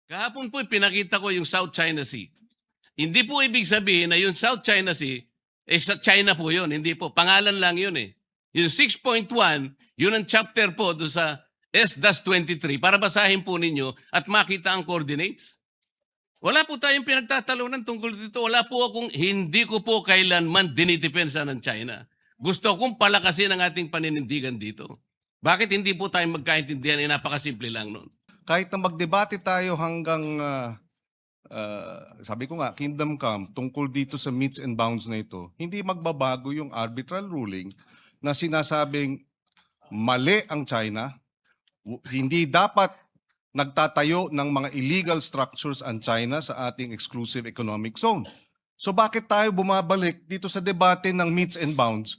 Kahapon po pinakita ko yung South China Sea. Hindi po ibig sabihin na yung South China Sea, sa China po yun. Hindi po. Pangalan lang yun eh. Yung 6.1, yun ang chapter po doon sa S-23 para basahin po ninyo at makita ang coordinates. Wala po tayong pinagtatalunan tungkol dito. Hindi ko po kailanman dinidepensa ng China. Gusto kong palakasin ang ating paninindigan dito. Bakit hindi po tayo magkaintindihan? Napakasimple lang nun. Kahit na magdebate tayo hanggang, sabi ko nga, Kingdom Come, tungkol dito sa meets and bounds na ito, hindi magbabago yung arbitral ruling na sinasabing mali ang China, hindi dapat nagtatayo ng mga illegal structures ang China sa ating exclusive economic zone. So bakit tayo bumabalik dito sa debate ng meets and bounds?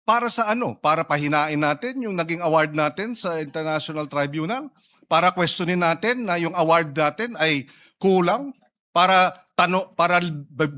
Para sa ano? Para pahinain natin yung naging award natin sa International Tribunal? Para questionin natin na yung award natin ay kulang? Para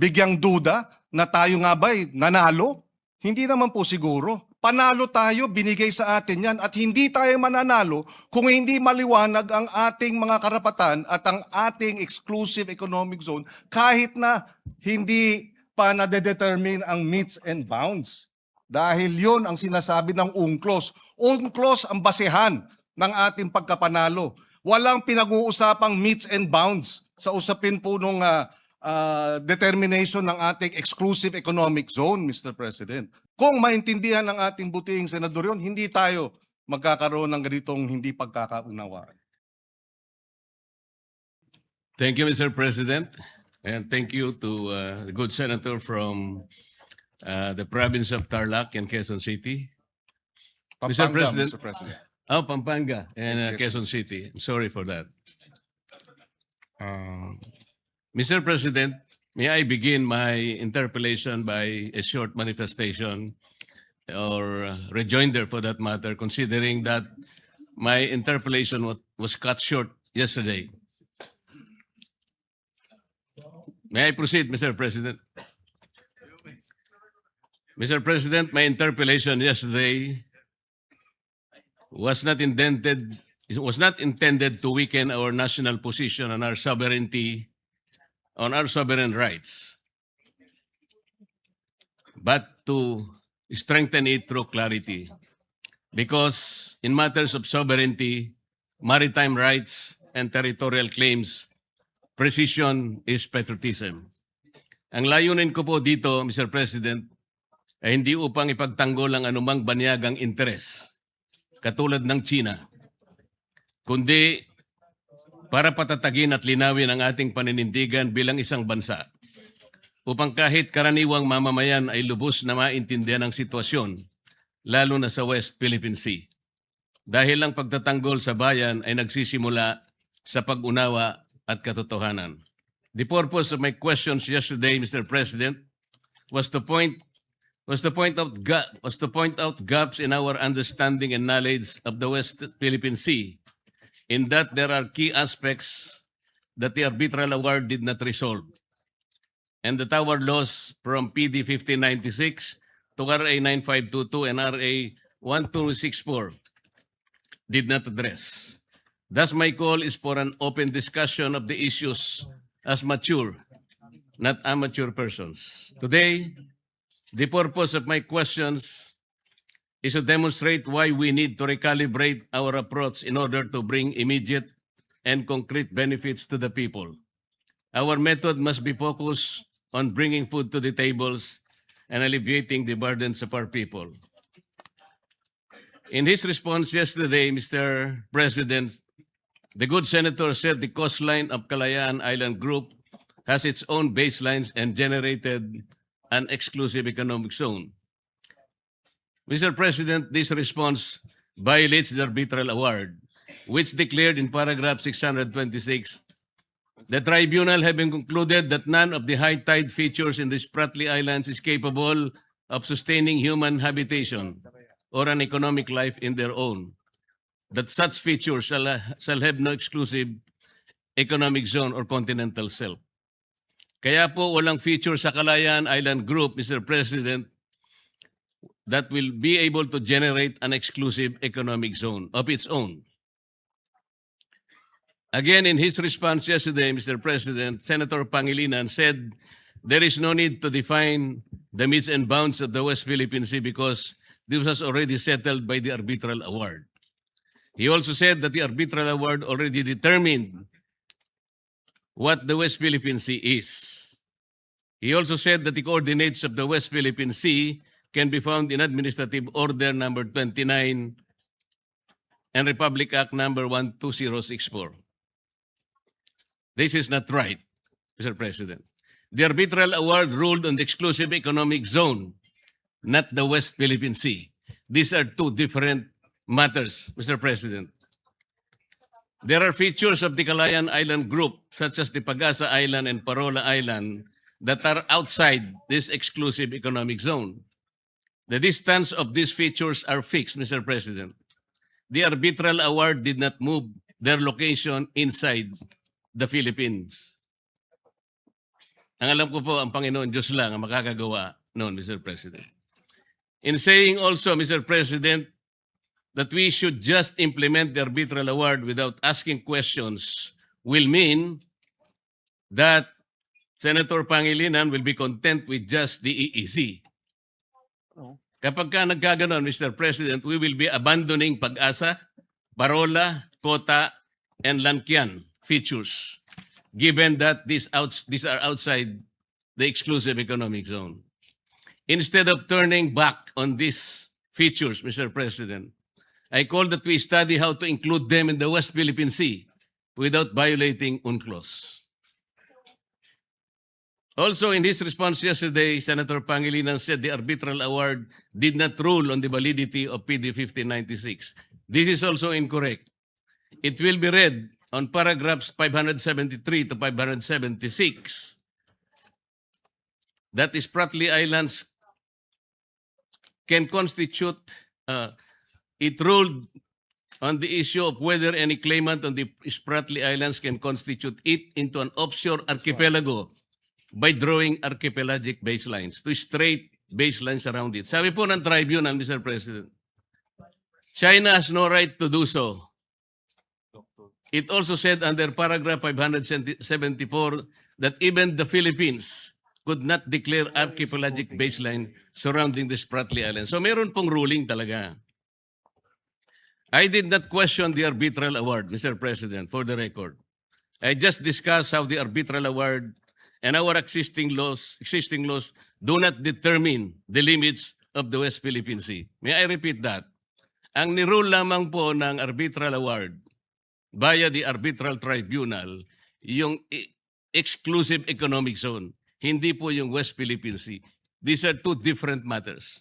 bigyang duda na tayo nga ba'y nanalo? Hindi naman po siguro. Panalo tayo, binigay sa atin yan at hindi tayo mananalo kung hindi maliwanag ang ating mga karapatan at ang ating exclusive economic zone kahit na hindi pa nade-determine ang meets and bounds. Dahil yon ang sinasabi ng UNCLOS. UNCLOS ang basehan ng ating pagkapanalo. Walang pinag-uusapang meets and bounds sa usapin po ng determination ng ating exclusive economic zone, Mr. President. Kung maintindihan ng ating butihing senador yun, hindi tayo magkakaroon ng ganitong hindi pagkakaunawaan. Thank you, Mr. President. And thank you to the good senator from the province of Tarlac and Quezon City. Mr. Pampanga, President. Mr. President. Oh, Pampanga and And Quezon Quezon City. I'm sorry for that. Mr. President, may I begin my interpellation by a short manifestation or rejoinder for that matter, considering that my interpellation was cut short yesterday. May I proceed, Mr. President? Mr. President, my interpellation yesterday was not intended to weaken our national position on our sovereignty, on our sovereign rights, but to strengthen it through clarity. Because in matters of sovereignty, maritime rights, and territorial claims, precision is patriotism. Ang layunin ko po dito, Mr. President, ay hindi upang ipagtanggol ang anumang banyagang interes, katulad ng China, kundi para patatagin at linawin ang ating paninindigan bilang isang bansa, upang kahit karaniwang mamamayan ay lubos na maintindihan ang sitwasyon, lalo na sa West Philippine Sea. Dahil ang pagtatanggol sa bayan ay nagsisimula sa pag-unawa at katotohanan. The purpose of my questions yesterday, Mr. President, was to point out gaps in our understanding and knowledge of the West Philippine Sea, in that there are key aspects that the arbitral award did not resolve, and that our laws from PD 1596 to RA 9522 and RA 1264 did not address. Thus, my call is for an open discussion of the issues as mature, not amateur persons. Today, the purpose of my questions is to demonstrate why we need to recalibrate our approach in order to bring immediate and concrete benefits to the people. Our method must be focused on bringing food to the tables and alleviating the burdens of our people. In his response yesterday, Mr. President, the good senator said the coastline of Kalayaan Island Group has its own baselines and generated an exclusive economic zone. Mr. President, this response violates the arbitral award, which declared in paragraph 626, the tribunal having concluded that none of the high tide features in the Spratly Islands is capable of sustaining human habitation or an economic life in their own, that such features shall have no exclusive economic zone or continental shelf. Kaya po walang feature sa Kalayaan Island Group, Mr. President, that will be able to generate an exclusive economic zone of its own. Again, in his response yesterday, Mr. President, Senator Pangilinan said there is no need to define the metes and bounds of the West Philippine Sea because this was already settled by the arbitral award. He also said that the arbitral award already determined what the West Philippine Sea is. He also said that the coordinates of the West Philippine Sea can be found in Administrative Order number 29 and Republic Act number 12064. This is not right, Mr. President. The arbitral award ruled on the exclusive economic zone, not the West Philippine Sea. These are two different matters, Mr. President. There are features of the Calayan Island Group, such as the Pagasa Island and Parola Island, that are outside this exclusive economic zone. The distance of these features are fixed, Mr. President. The arbitral award did not move their location inside the Philippines. Ang alam ko po, ang Panginoon Diyos lang ang makakagawa noon, Mr. President. In saying also, Mr. President, that we should just implement the arbitral award without asking questions will mean that Senator Pangilinan will be content with just the EEZ. Kapag ka nagkaganon, Mr. President, we will be abandoning Pag-asa, Parola, Kota, and Lankian features, given that these are outside the exclusive economic zone. Instead of turning back on these features, Mr. President, I call that we study how to include them in the West Philippine Sea without violating UNCLOS. Also, in his response yesterday, Senator Pangilinan said the arbitral award did not rule on the validity of PD 1596. This is also incorrect. It will be read on paragraphs 573 to 576 that the Spratly Islands can constitute, it ruled on the issue of whether any claimant on the Spratly Islands can constitute it into an offshore archipelago by drawing archipelagic baselines, to straight baselines around it. Sabi po ng tribunal, Mr. President, China has no right to do so. It also said under paragraph 574 that even the Philippines could not declare archipelagic baseline surrounding the Spratly Islands. So meron pong ruling talaga. I did not question the arbitral award, Mr. President, for the record. I just discussed how the arbitral award and our existing laws do not determine the limits of the West Philippine Sea. May I repeat that? Ang nirule lamang po ng arbitral award via the arbitral tribunal, yung exclusive economic zone, hindi po yung West Philippine Sea. These are two different matters.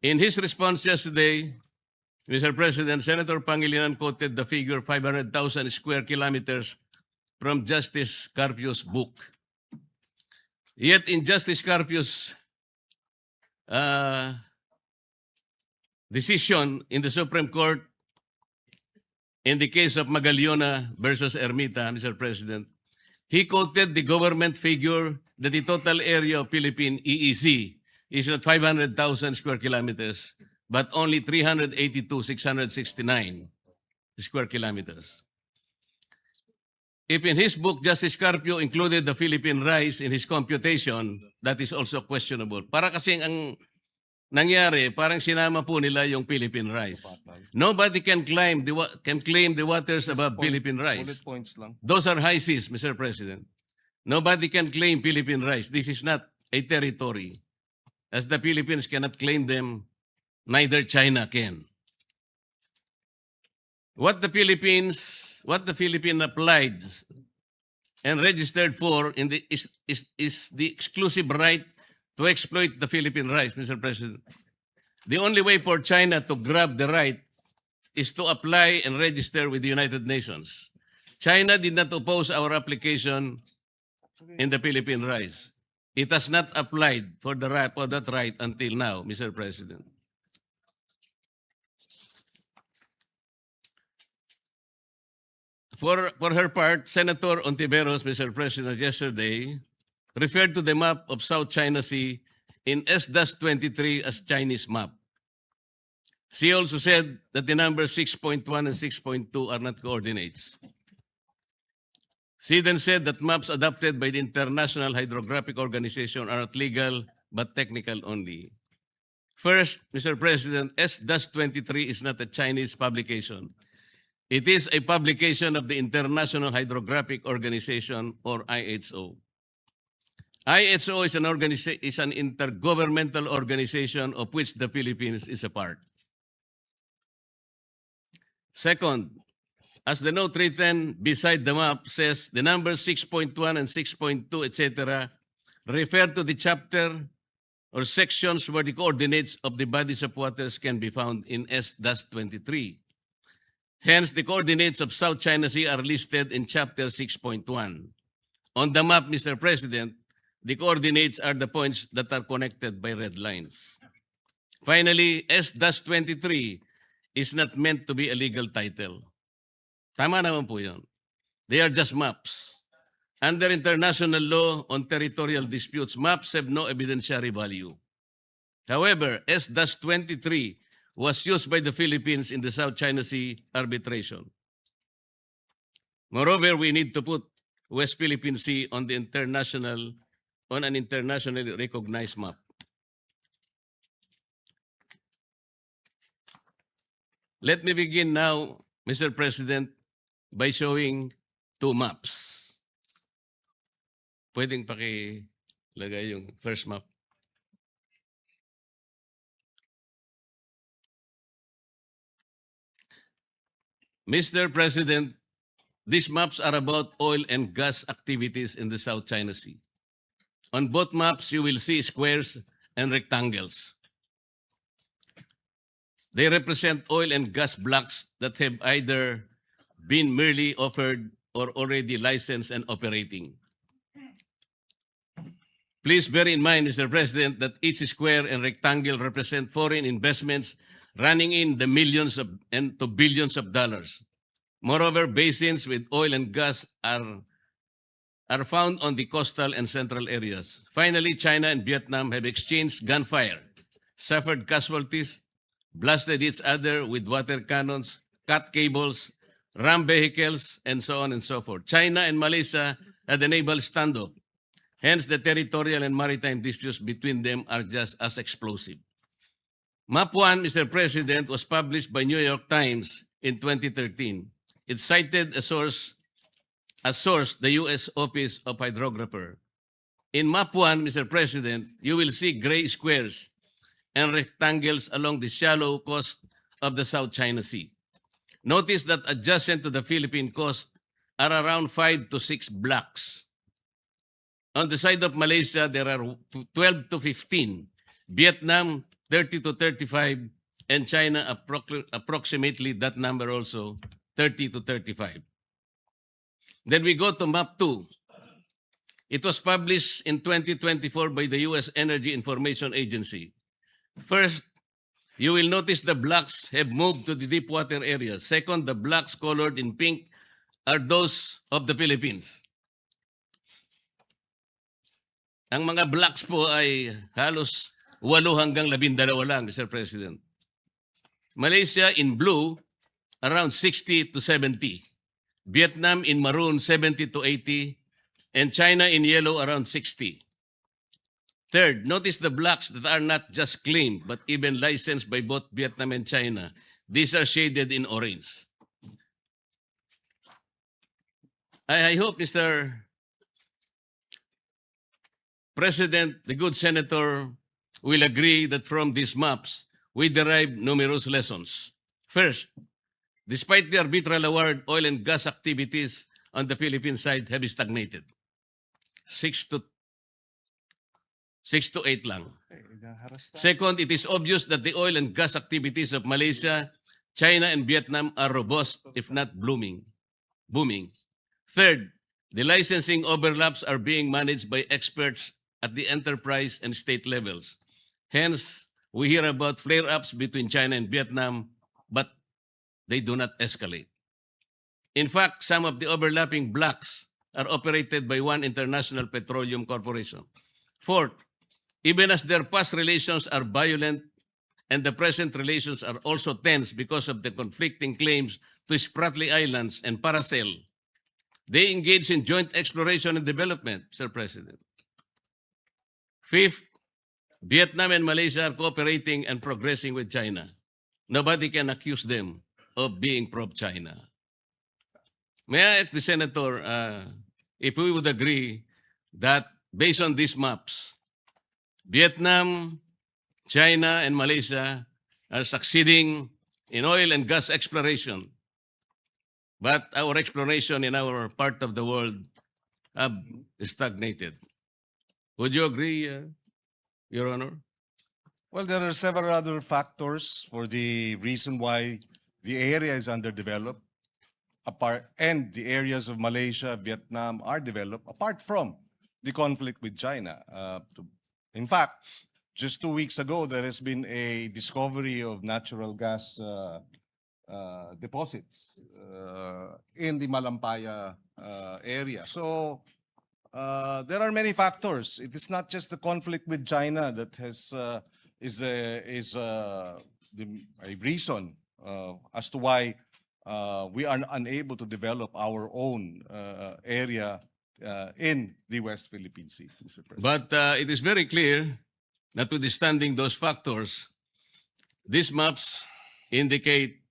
In his response yesterday, Mr. President, Senator Pangilinan quoted the figure 500,000 square kilometers from Justice Carpio's book. Yet in Justice Carpio's decision in the Supreme Court in the case of Magallona versus Ermita, Mr. President, he quoted the government figure that the total area of Philippine EEZ is at 500,000 square kilometers, but only 382,669 square kilometers. If in his book, Justice Carpio included the Philippine rice in his computation, that is also questionable. Para kasing ang nangyari, parang sinama po nila yung Philippine rice. Nobody can claim the waters above Philippine rice. Bullet points lang. Those are high seas, Mr. President. Nobody can claim Philippine rice. This is not a territory. As the Philippines cannot claim them, neither China can. What the Philippine applied and registered for is the exclusive right to exploit the Philippine rice, Mr. President. The only way for China to grab the right is to apply and register with the United Nations. China did not oppose our application in the Philippine rice. It has not applied for that right until now, Mr. President. For her part, Senator Ontiveros, Mr. President, yesterday referred to the map of South China Sea in S-23 as Chinese map. She also said that the numbers 6.1 and 6.2 are not coordinates. She then said that maps adopted by the International Hydrographic Organization are not legal but technical only. First, Mr. President, S-23 is not a Chinese publication. It is a publication of the International Hydrographic Organization, or IHO. IHO is an intergovernmental organization of which the Philippines is a part. Second, as the note written beside the map says, the numbers 6.1 and 6.2, etc., refer to the chapter or sections where the coordinates of the bodies of waters can be found in S-23. Hence, the coordinates of South China Sea are listed in chapter 6.1. On the map, Mr. President, the coordinates are the points that are connected by red lines. Finally, S-23 is not meant to be a legal title. Tama naman po yun. They are just maps. Under international law on territorial disputes, maps have no evidentiary value. However, S-23 was used by the Philippines in the South China Sea arbitration. Moreover, we need to put West Philippine Sea on an internationally recognized map. Let me begin now, Mr. President, by showing two maps. Pwedeng pakilagay yung first map. Mr. President, these maps are about oil and gas activities in the South China Sea. On both maps, you will see squares and rectangles. They represent oil and gas blocks that have either been merely offered or already licensed and operating. Please bear in mind, Mr. President, that each square and rectangle represent foreign investments running in the millions and to billions of dollars. Moreover, basins with oil and gas are found on the coastal and central areas. Finally, China and Vietnam have exchanged gunfire, suffered casualties, blasted each other with water cannons, cut cables, rammed vehicles, and so on and so forth. China and Malaysia had a naval standoff. Hence, the territorial and maritime disputes between them are just as explosive. Map 1, Mr. President, was published by New York Times in 2013. It cited as source the U.S. Office of Hydrographer. In Map 1, Mr. President, you will see gray squares and rectangles along the shallow coast of the South China Sea. Notice that adjacent to the Philippine coast are around 5 to 6 blocks. On the side of Malaysia, there are 12 to 15. Vietnam, 30 to 35. And China, approximately that number also, 30 to 35. Then we go to Map 2. It was published in 2024 by the U.S. Energy Information Agency. First, you will notice the blocks have moved to the deep water areas. Second, the blocks colored in pink are those of the Philippines. Ang mga blocks po ay halos 8 hanggang 12 lang, Mr. President. Malaysia in blue, around 60 to 70. Vietnam in maroon, 70 to 80. And China in yellow, around 60. Third, notice the blocks that are not just claimed, but even licensed by both Vietnam and China. These are shaded in orange. I hope, Mr. President, the good senator will agree that from these maps, we derive numerous lessons. First, despite the arbitral award, oil and gas activities on the Philippine side have stagnated. 6 to 8 lang. Second, it is obvious that the oil and gas activities of Malaysia, China, and Vietnam are robust, if not booming. Third, the licensing overlaps are being managed by experts at the enterprise and state levels. Hence, we hear about flare-ups between China and Vietnam, but they do not escalate. In fact, some of the overlapping blocks are operated by one international petroleum corporation. Fourth, even as their past relations are violent and the present relations are also tense because of the conflicting claims to Spratly Islands and Paracel. They engage in joint exploration and development, Mr. President. Fifth, Vietnam and Malaysia are cooperating and progressing with China. Nobody can accuse them of being pro-China. May I ask the Senator if we would agree that based on these maps, Vietnam, China, and Malaysia are succeeding in oil and gas exploration, but our exploration in our part of the world have stagnated. Would you agree, Your Honor? Well, there are several other factors for the reason why the area is underdeveloped, and the areas of Malaysia, Vietnam are developed apart from the conflict with China. In fact, just 2 weeks ago, there has been a discovery of natural gas deposits in the Malampaya area. So there are many factors. It is not just the conflict with China that is a reason as to why we are unable to develop our own area in the West Philippine Sea, Mr. President. But it is very clear, notwithstanding those factors, these maps indicate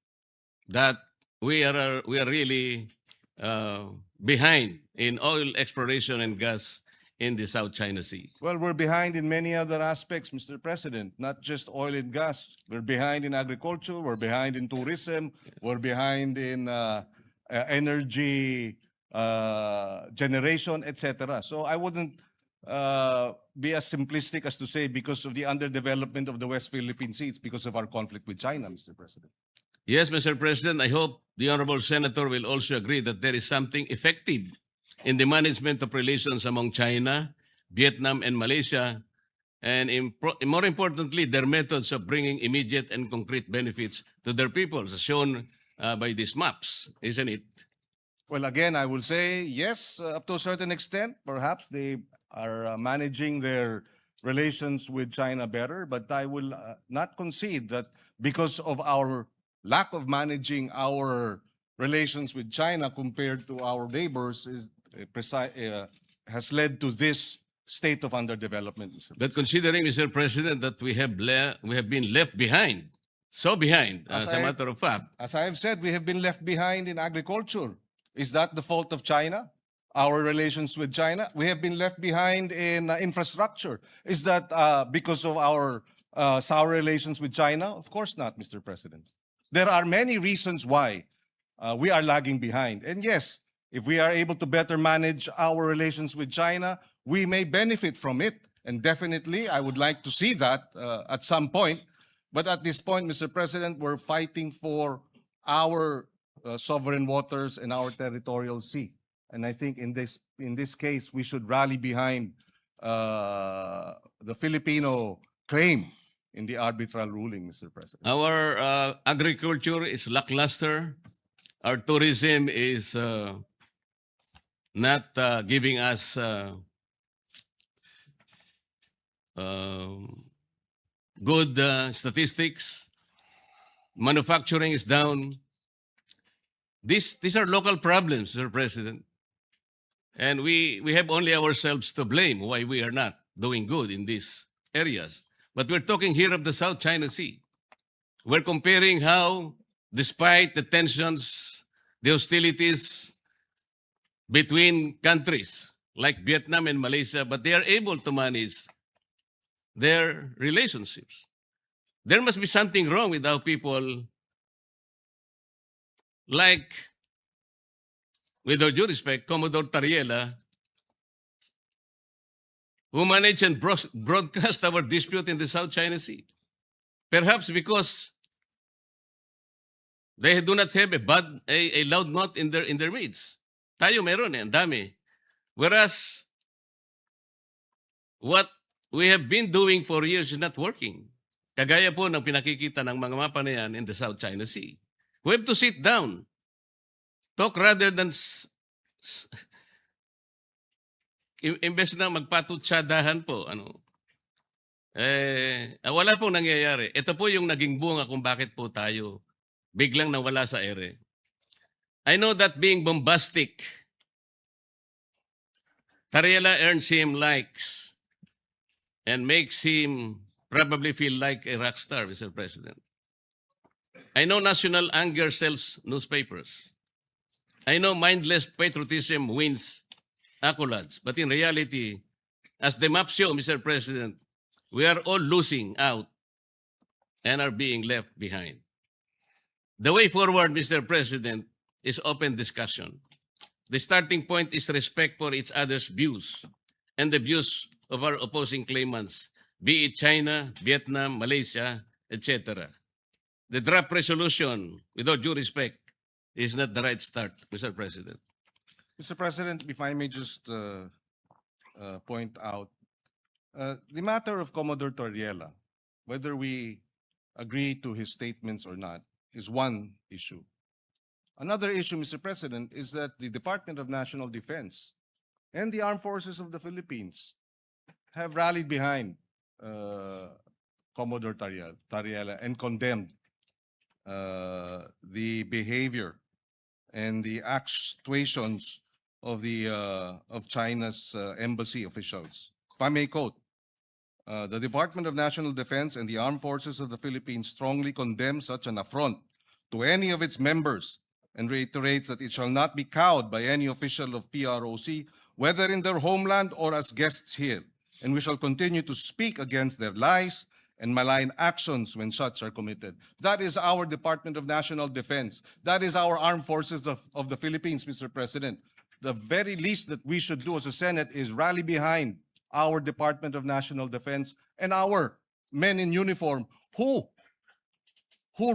that we are really behind in oil exploration and gas in the South China Sea. Well, we're behind in many other aspects, Mr. President, not just oil and gas. We're behind in agriculture, we're behind in tourism, we're behind in energy generation, etc. So I wouldn't be as simplistic as to say because of the underdevelopment of the West Philippine Sea, it's because of our conflict with China, Mr. President. Yes, Mr. President, I hope the Honorable Senator will also agree that there is something effective in the management of relations among China, Vietnam, and Malaysia, and more importantly, their methods of bringing immediate and concrete benefits to their peoples, as shown by these maps, isn't it? Well, again, I will say yes, up to a certain extent. Perhaps they are managing their relations with China better, but I will not concede that because of our lack of managing our relations with China compared to our neighbors has led to this state of underdevelopment, Mr. But considering, Mr. President, that we have been left behind, so behind, as a matter of fact. As I have said, we have been left behind in agriculture. Is that the fault of China? Our relations with China? We have been left behind in infrastructure. Is that because of our sour relations with China? Of course not, Mr. President. There are many reasons why we are lagging behind. And yes, if we are able to better manage our relations with China, we may benefit from it. And definitely, I would like to see that at some point. But at this point, Mr. President, we're fighting for our sovereign waters and our territorial sea. And I think in this case, we should rally behind the Filipino claim in the arbitral ruling, Mr. President. Our agriculture is lackluster. Our tourism is not giving us good statistics. Manufacturing is down. These are local problems, Mr. President. And we have only ourselves to blame why we are not doing good in these areas. But we're talking here of the South China Sea. We're comparing how, despite the tensions, the hostilities between countries like Vietnam and Malaysia, but they are able to manage their relationships. There must be something wrong with how people, like, with all due respect, Commodore Tariela, who managed and broadcast our dispute in the South China Sea. Perhaps because they do not have a loud mouth in their midst. Tayo meron ang dami. Whereas what we have been doing for years is not working. Kagaya po ng pinakikita ng mga mapa na yan in the South China Sea. We have to sit down. Talk rather than imbes na magpatutsadahan po, Wala pong nangyayari. Ito po yung naging bunga kung bakit po tayo biglang nawala sa ere. I know that being bombastic, Tariela earns him likes and makes him probably feel like a rock star, Mr. President. I know national anger sells newspapers. I know mindless patriotism wins accolades. But in reality, as the map show, Mr. President, we are all losing out and are being left behind. The way forward, Mr. President, is open discussion. The starting point is respect for each other's views and the views of our opposing claimants, be it China, Vietnam, Malaysia, etc. The draft resolution, with all due respect, is not the right start, Mr. President. Mr. President, if I may just point out, the matter of Commodore Torriela, whether we agree to his statements or not, is one issue. Another issue, Mr. President, is that the Department of National Defense and the Armed Forces of the Philippines have rallied behind Commodore Torriela and condemned the behavior and the actuations of China's embassy officials. If I may quote, the Department of National Defense and the Armed Forces of the Philippines strongly condemn such an affront to any of its members and reiterates that it shall not be cowed by any official of PROC, whether in their homeland or as guests here. And we shall continue to speak against their lies and malign actions when such are committed. That is our Department of National Defense. That is our Armed Forces of the Philippines, Mr. President. The very least that we should do as a Senate is rally behind our Department of National Defense and our men in uniform who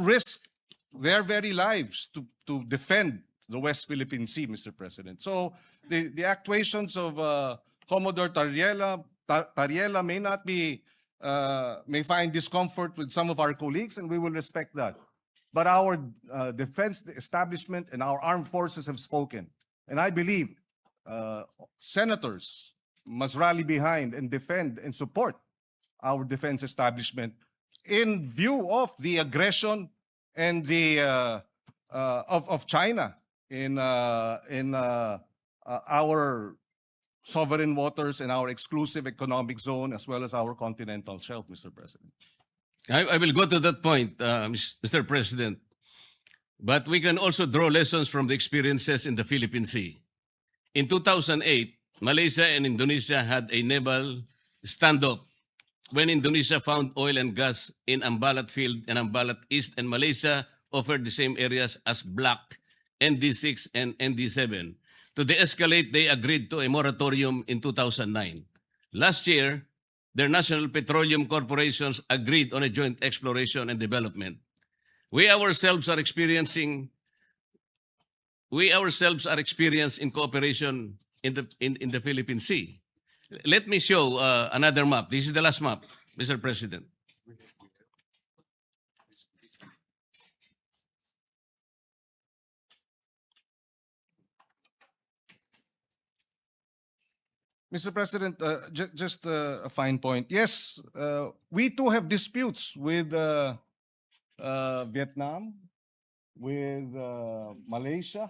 risk their very lives to defend the West Philippine Sea, Mr. President. So the actuations of Commodore Torriela may not be, may find discomfort with some of our colleagues, and we will respect that. But our defense establishment and our armed forces have spoken. And I believe senators must rally behind and defend and support our defense establishment in view of the aggression and the of China in our sovereign waters and our exclusive economic zone, as well as our continental shelf, Mr. President. I will go to that point, Mr. President. But we can also draw lessons from the experiences in the Philippine Sea. In 2008, Malaysia and Indonesia had a naval standoff when Indonesia found oil and gas in Ambalat Field and Ambalat East, and Malaysia offered the same areas as Block, ND6 and ND7. To de-escalate, they agreed to a moratorium in 2009. Last year, their national petroleum corporations agreed on a joint exploration and development. We ourselves are experienced in cooperation in the Philippine Sea. Let me show another map. This is the last map, Mr. President. Mr. President, just a fine point. Yes, we too have disputes with Vietnam, with Malaysia,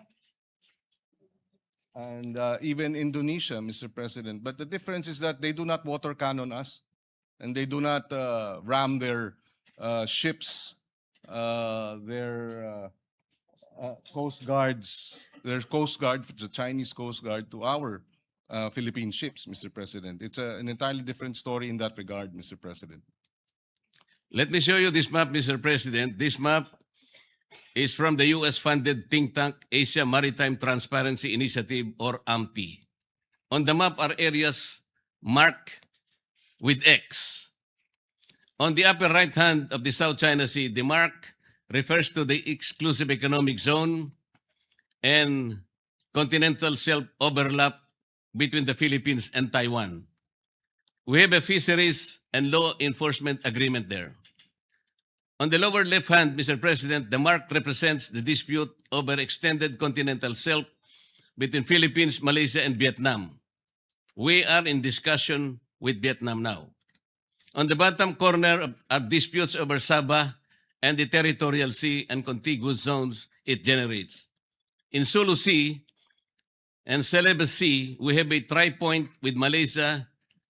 and even Indonesia, Mr. President. But the difference is that they do not water cannon us, and they do not ram their ships, their coast guards, their coast guard, the Chinese coast guard, to our Philippine ships, Mr. President. It's an entirely different story in that regard, Mr. President. Let me show you this map, Mr. President. This map is from the US-funded think tank Asia Maritime Transparency Initiative, or AMTI. On the map are areas marked with X. On the upper right hand of the South China Sea, the mark refers to the exclusive economic zone and continental shelf overlap between the Philippines and Taiwan. We have a fisheries and law enforcement agreement there. On the lower left hand, Mr. President, the mark represents the dispute over extended continental shelf between Philippines, Malaysia, and Vietnam. We are in discussion with Vietnam now. On the bottom corner are disputes over Sabah and the territorial sea and contiguous zones it generates. In Sulu Sea and Celebes Sea, we have a tri-point with Malaysia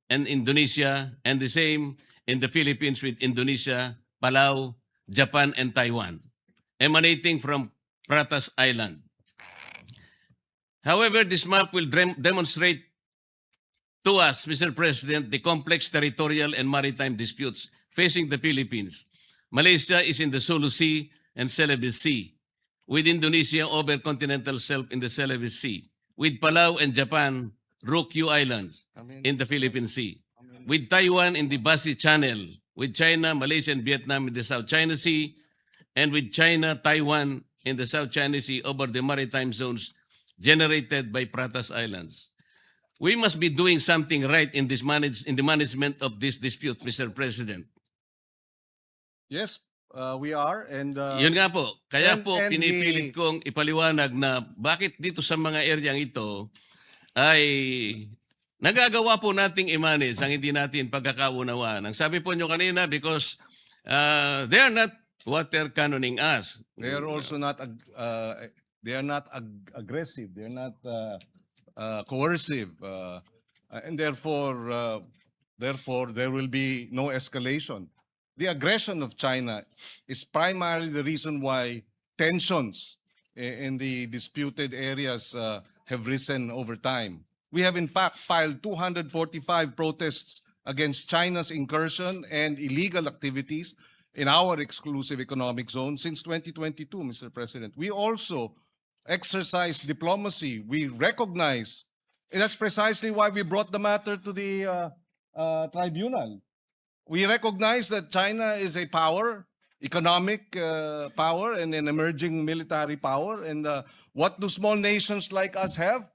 and Indonesia, and the same in the Philippines with Indonesia, Palau, Japan, and Taiwan, emanating from Pratas Island. However, this map will demonstrate to us, Mr. President, the complex territorial and maritime disputes facing the Philippines. Malaysia is in the Sulu Sea and Celebes Sea, with Indonesia over continental shelf in the Celebes Sea, with Palau and Japan, Ryukyu Islands in the Philippine Sea, with Taiwan in the Basi Channel, with China, Malaysia, and Vietnam in the South China Sea, and with China, Taiwan in the South China Sea over the maritime zones generated by Pratas Islands. We must be doing something right in the management of this dispute, Mr. President. Yes, we are. And Yun nga po, kaya and- po and pinipilit kong ipaliwanag na bakit dito sa mga areang ito ay nagagawa po nating i-manage ang hindi natin pagkakaunawaan. Ang sabi po nyo kanina, because they are not water cannoning us. they are also not aggressive. They are not coercive, and therefore there will be no escalation. The aggression of China is primarily the reason why tensions in the disputed areas have risen over time. We have in fact filed 245 protests against China's incursion and illegal activities in our exclusive economic zone since 2022, Mr. President. We also exercise diplomacy. We recognize, and that's precisely why we brought the matter to the tribunal. We recognize that China is a power, economic power, and an emerging military power. And what do small nations like us have?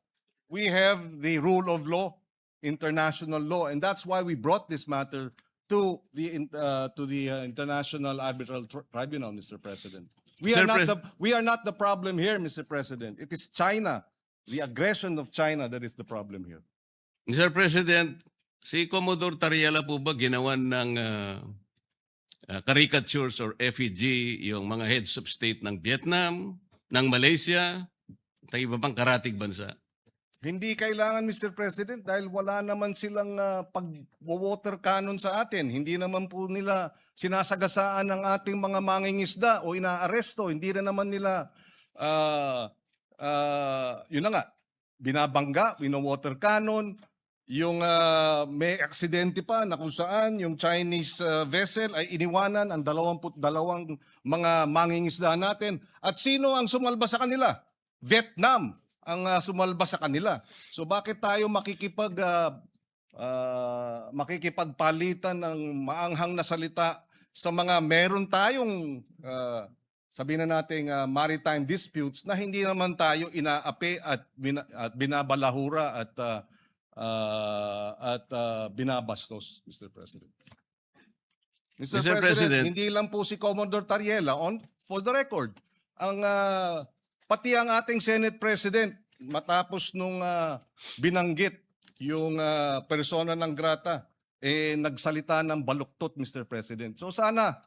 We have the rule of law, international law, and that's why we brought this matter to the International Arbitral Tribunal, Mr. President. We are not the problem here, Mr. President. It is China, the aggression of China that is the problem here. Mr. President, si Commodore Tariela po ba ginawan ng caricatures or effigy yung mga heads of state ng Vietnam, ng Malaysia, at iba pang karatig bansa? Hindi kailangan, Mr. President, dahil wala naman silang pag-water cannon sa atin. Hindi naman po nila sinasagasaan ang ating mga mangingisda o inaaresto. Hindi na naman nila, yun na nga, binabangga, wino-water cannon. Yung may aksidente pa na kung saan yung Chinese vessel ay iniwanan ang 22 mga mangingisda natin. At sino ang sumalba sa kanila? Vietnam ang sumalba sa kanila. So bakit tayo makikipagpalitan ng maanghang na salita sa mga meron tayong sabihin na nating maritime disputes na hindi naman tayo inaapi at binabalahura at binabastos, Mr. President. Mr. President, hindi lang po si Commodore Tariela for the record. Pati ang ating Senate President, matapos nung binanggit yung persona ng grata, nagsalita ng baluktot, Mr. President. So sana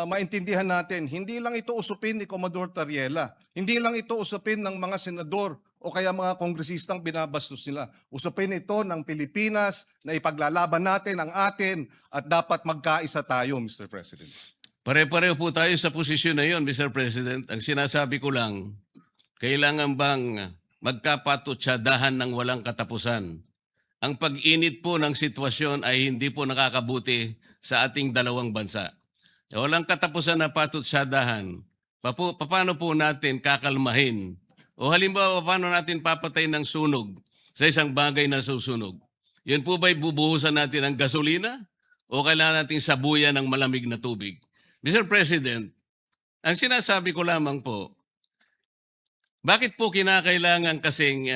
maintindihan natin, hindi lang ito usupin ni Commodore Tariela. Hindi lang ito usupin ng mga senador o kaya mga kongresistang binabastos nila. Usupin ito ng Pilipinas na ipaglalaban natin ang atin at dapat magkaisa tayo, Mr. President. Pare-pareho po tayo sa posisyon na yun, Mr. President. Ang sinasabi ko lang, kailangan bang magkapatutsadahan ng walang katapusan? Ang pag-init po ng sitwasyon ay hindi po nakakabuti sa ating dalawang bansa. Walang katapusan na patutsadahan. Paano po natin kakalmahin? O halimbawa, paano natin papatay ng sunog sa isang bagay na susunog? Yun po ba'y bubuhusan natin ng gasolina? O kailangan natin sabuyan ng malamig na tubig? Mr. President, ang sinasabi ko lamang po, bakit po kinakailangan kasing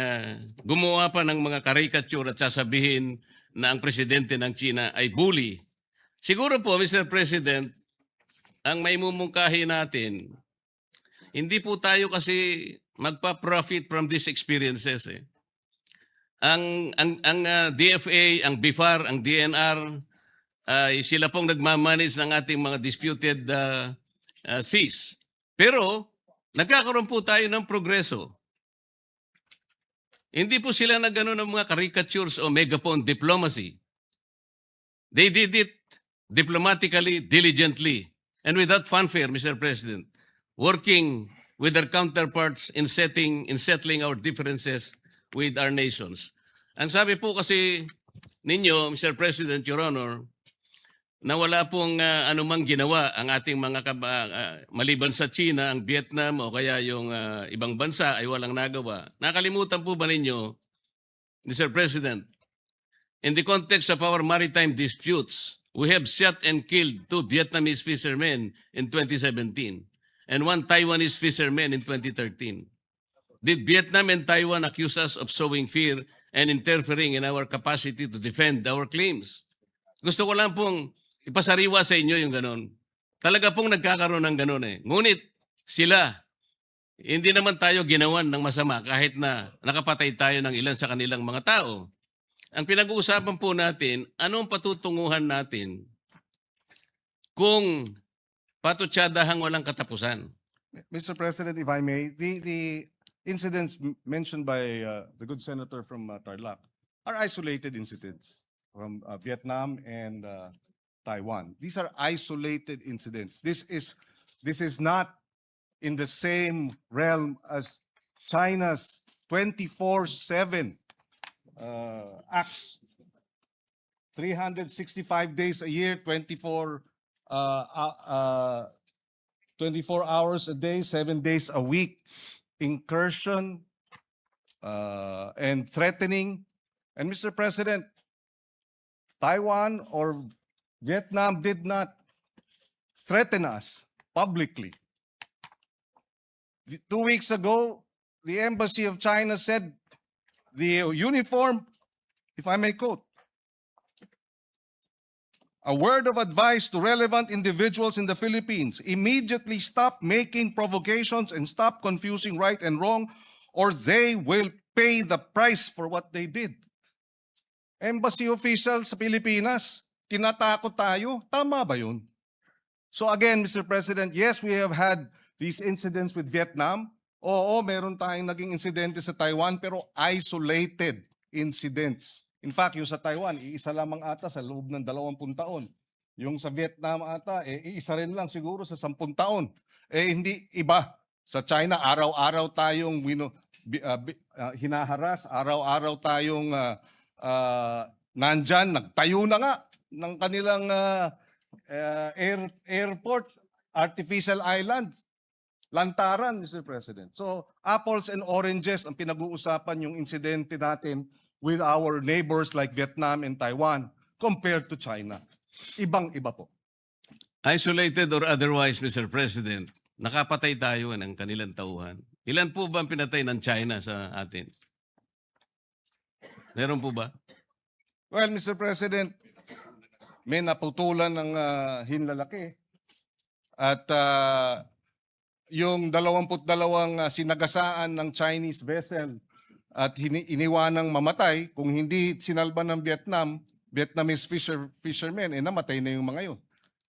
gumawa pa ng mga caricature at sasabihin na ang presidente ng China ay bully? Siguro po, Mr. President, ang maimumungkahi natin, hindi po tayo kasi magpa-profit from these experiences. Ang DFA, ang BIFAR, ang DNR, ay sila pong nagmamanage ng ating mga disputed seas. Pero nagkakaroon po tayo ng progreso. Hindi po sila nagano ng mga caricatures o megaphone diplomacy. They did it diplomatically, diligently, and without fanfare, Mr. President, working with their counterparts in settling our differences with our nations. Ang sabi po kasi ninyo, Mr. President, Your Honor, na wala pong anumang ginawa ang ating mga maliban sa China, ang Vietnam o kaya yung ibang bansa ay walang nagawa. Nakalimutan po ba ninyo, Mr. President, in the context of our maritime disputes, we have shot and killed 2 Vietnamese fishermen in 2017 and 1 Taiwanese fisherman in 2013. Did Vietnam and Taiwan accuse us of sowing fear and interfering in our capacity to defend our claims? Gusto ko lang pong ipasariwa sa inyo yung ganon. Talaga pong nagkakaroon ng ganon eh. Ngunit sila, hindi naman tayo ginawan ng masama kahit na nakapatay tayo ng ilan sa kanilang mga tao. Ang pinag-uusapan po natin, anong patutunguhan natin kung patutsadahang walang katapusan? Mr. President, if I may, the incidents mentioned by the good senator from Tarlac are isolated incidents from Vietnam and Taiwan. These are isolated incidents. This is not in the same realm as China's 24/7 acts. 365 days a year, 24 hours a day, 7 days a week, incursion and threatening. And Mr. President, Taiwan or Vietnam did not threaten us publicly. 2 weeks ago, the Embassy of China said the uniform, if I may quote, a word of advice to relevant individuals in the Philippines: immediately stop making provocations and stop confusing right and wrong, or they will pay the price for what they did. Embassy officials sa Pilipinas, tinatakot tayo. Tama ba yun? So again, Mr. President, yes, we have had these incidents with Vietnam. Oo, meron tayong naging insidente sa Taiwan, pero isolated incidents. In fact, yung sa Taiwan, iisa lamang ata sa loob ng 20 taon. Yung sa Vietnam ata, iisa rin lang siguro sa 10 taon. Hindi iba. Sa China, araw-araw tayong hinaharas, araw-araw tayong nandyan, nagtayo na nga ng kanilang airport, artificial islands, lantaran, Mr. President. So, apples and oranges ang pinag-uusapan yung insidente natin with our neighbors like Vietnam and Taiwan compared to China. Ibang-iba po. Isolated or otherwise, Mr. President, nakapatay tayo ng kanilang tauhan. Ilan po ba ang pinatay ng China sa atin? Meron po ba? Well, Mr. President, may naputulan ng hinlalaki. At yung 22 sinagasaan ng Chinese vessel at iniwanang mamatay, kung hindi sinalba ng Vietnamese fishermen, namatay na yung mga yun.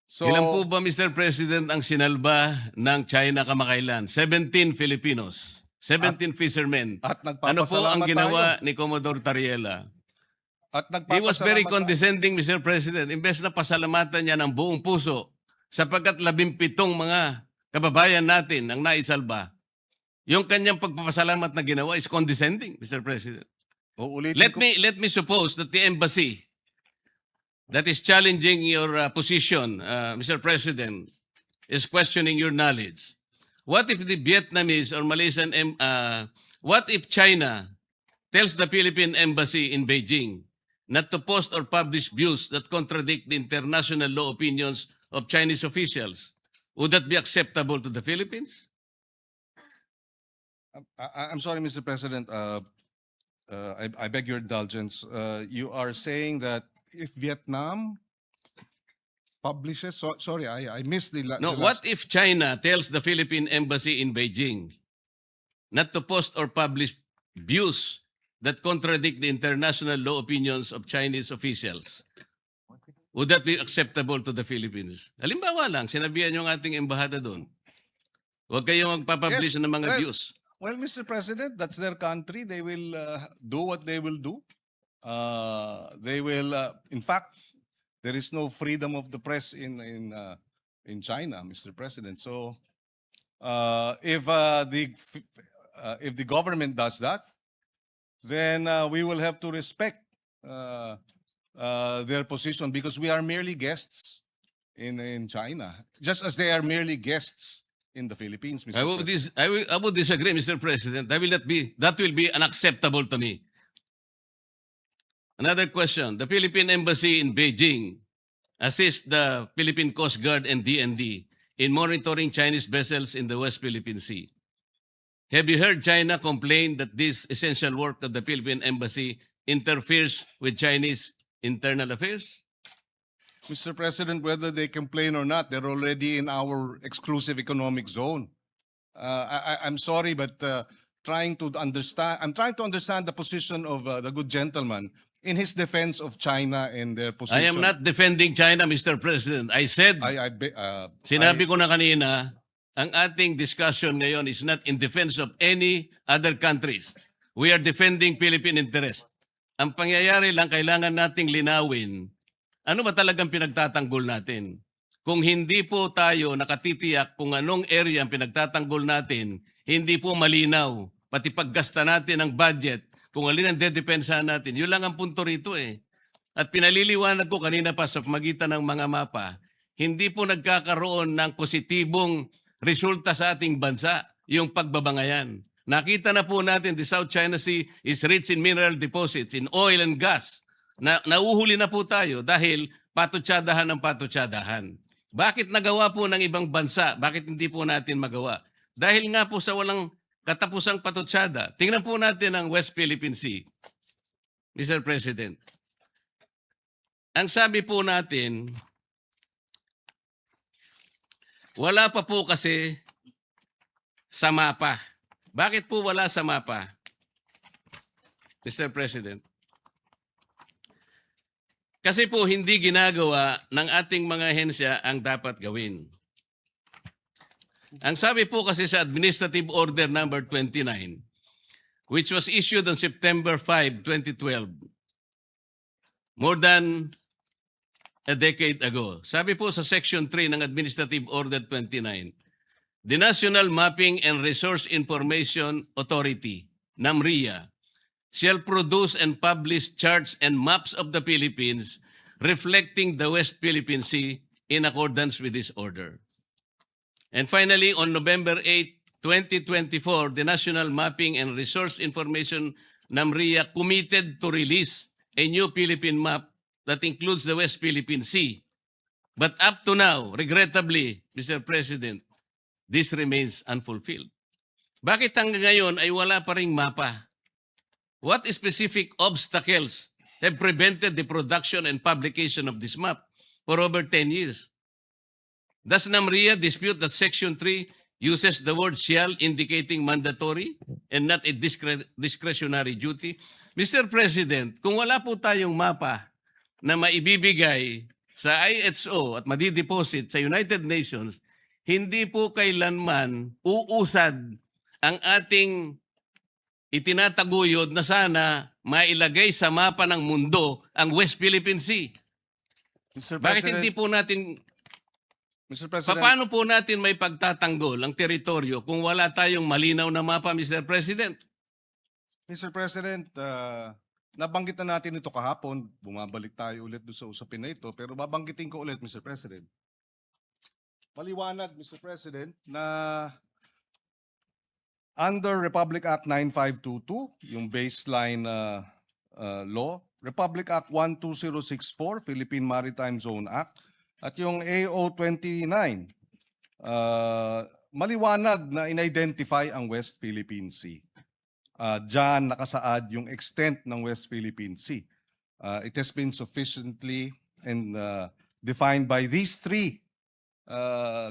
So, Ilan po ba, Mr. President, ang sinalba ng China kamakailan? 17 Filipinos. 17 fishermen. At Ano po ang nagpapasalamat ginawa tayo. ni Commodore Tariela? At He was very nagpapasalamat tayo. condescending, Mr. President. Imbes na pasalamatan niya ng buong puso sapagkat 17 mga kababayan natin ang naisalba. Yung kanyang pagpapasalamat na ginawa is condescending, Mr. President. Uulitin ko. Let me suppose that the embassy that is challenging your position, Mr. President, is questioning your knowledge. What if the Vietnamese or Malaysian, what if China tells the Philippine embassy in Beijing not to post or publish views that contradict the international law opinions of Chinese officials? Would that be acceptable to the Philippines? I'm sorry, Mr. President. I beg your indulgence. You are saying that if Vietnam publishes, sorry, I missed the No, the what last- if China tells the Philippine embassy in Beijing not to post or publish views that contradict the international law opinions of Chinese officials? Would that be acceptable to the Philippines? Halimbawa lang, sinabihan yung ating embahada doon. Huwag kayong magpapublish Yes, ng mga well, views. Well, Mr. President, that's their country. They will do what they will do. They will, in fact, there is no freedom of the press in China, Mr. President. So, if the government does that, then we will have to respect their position because we are merely guests in China, just as they are merely guests in the Philippines, Mr. President. I would disagree, Mr. President. That will be unacceptable to me. Another question. The Philippine Embassy in Beijing assists the Philippine Coast Guard and DND in monitoring Chinese vessels in the West Philippine Sea. Have you heard China complain that this essential work of the Philippine Embassy interferes with Chinese internal affairs? Mr. President, whether they complain or not, they're already in our exclusive economic zone. I'm sorry, but I'm trying to understand the position of the good gentleman in his defense of China and their position. I am not defending China, Mr. President. I said, sinabi ko na kanina, ang ating discussion ngayon is not in defense of any other countries. We are defending Philippine interest. Ang pangyayari lang, kailangan nating linawin, ano ba talagang pinagtatanggol natin? Kung hindi po tayo nakatitiyak kung anong area ang pinagtatanggol natin, hindi po malinaw. Pati paggasta natin ng budget, kung alin ang dedepensahan natin. Yun lang ang punto rito eh. At pinaliliwanag ko kanina pa sa pamagitan ng mga mapa, hindi po nagkakaroon ng positibong resulta sa ating bansa, yung pagbabangayan. Nakita na po natin the South China Sea is rich in mineral deposits, in oil and gas. Nauhuli na po tayo dahil patutsadahan ng patutsadahan. Bakit nagawa po ng ibang bansa? Bakit hindi po natin magawa? Dahil nga po sa walang katapusang patutsada. Tingnan po natin ang West Philippine Sea, Mr. President. Ang sabi po natin, wala pa po kasi sa mapa. Bakit po wala sa mapa, Mr. President? Kasi po hindi ginagawa ng ating mga ahensya ang dapat gawin. Ang sabi po kasi sa Administrative Order number 29, which was issued on September 5, 2012, more than a decade ago. Sabi po sa Section 3 ng Administrative Order 29, the National Mapping and Resource Information Authority, NAMRIA, shall produce and publish charts and maps of the Philippines reflecting the West Philippine Sea in accordance with this order. And finally, on November 8, 2024, the National Mapping and Resource Information NAMRIA committed to release a new Philippine map that includes the West Philippine Sea. But up to now, regrettably, Mr. President, this remains unfulfilled. Bakit hanggang ngayon ay wala pa ring mapa? What specific obstacles have prevented the production and publication of this map for over 10 years? Does NAMRIA dispute that Section 3 uses the word shall indicating mandatory and not a discretionary duty? Mr. President, kung wala po tayong mapa na maibibigay sa IHO at madideposit sa United Nations, hindi po kailanman uusad ang ating itinataguyod na sana mailagay sa mapa ng mundo ang West Philippine Sea. Mr. Bakit President, hindi po natin, Mr. President, paano po natin may pagtatanggol ang teritoryo kung wala tayong malinaw na mapa, Mr. President? Mr. President, nabanggit na natin ito kahapon. Bumabalik tayo ulit doon sa usapin na ito. Pero babanggitin ko ulit, Mr. President. Maliwanag, Mr. President, na under Republic Act 9522, yung baseline law, Republic Act 12064, Philippine Maritime Zone Act, at yung AO 29, maliwanag na in-identify ang West Philippine Sea. Diyan nakasaad yung extent ng West Philippine Sea. It has been sufficiently and defined by these three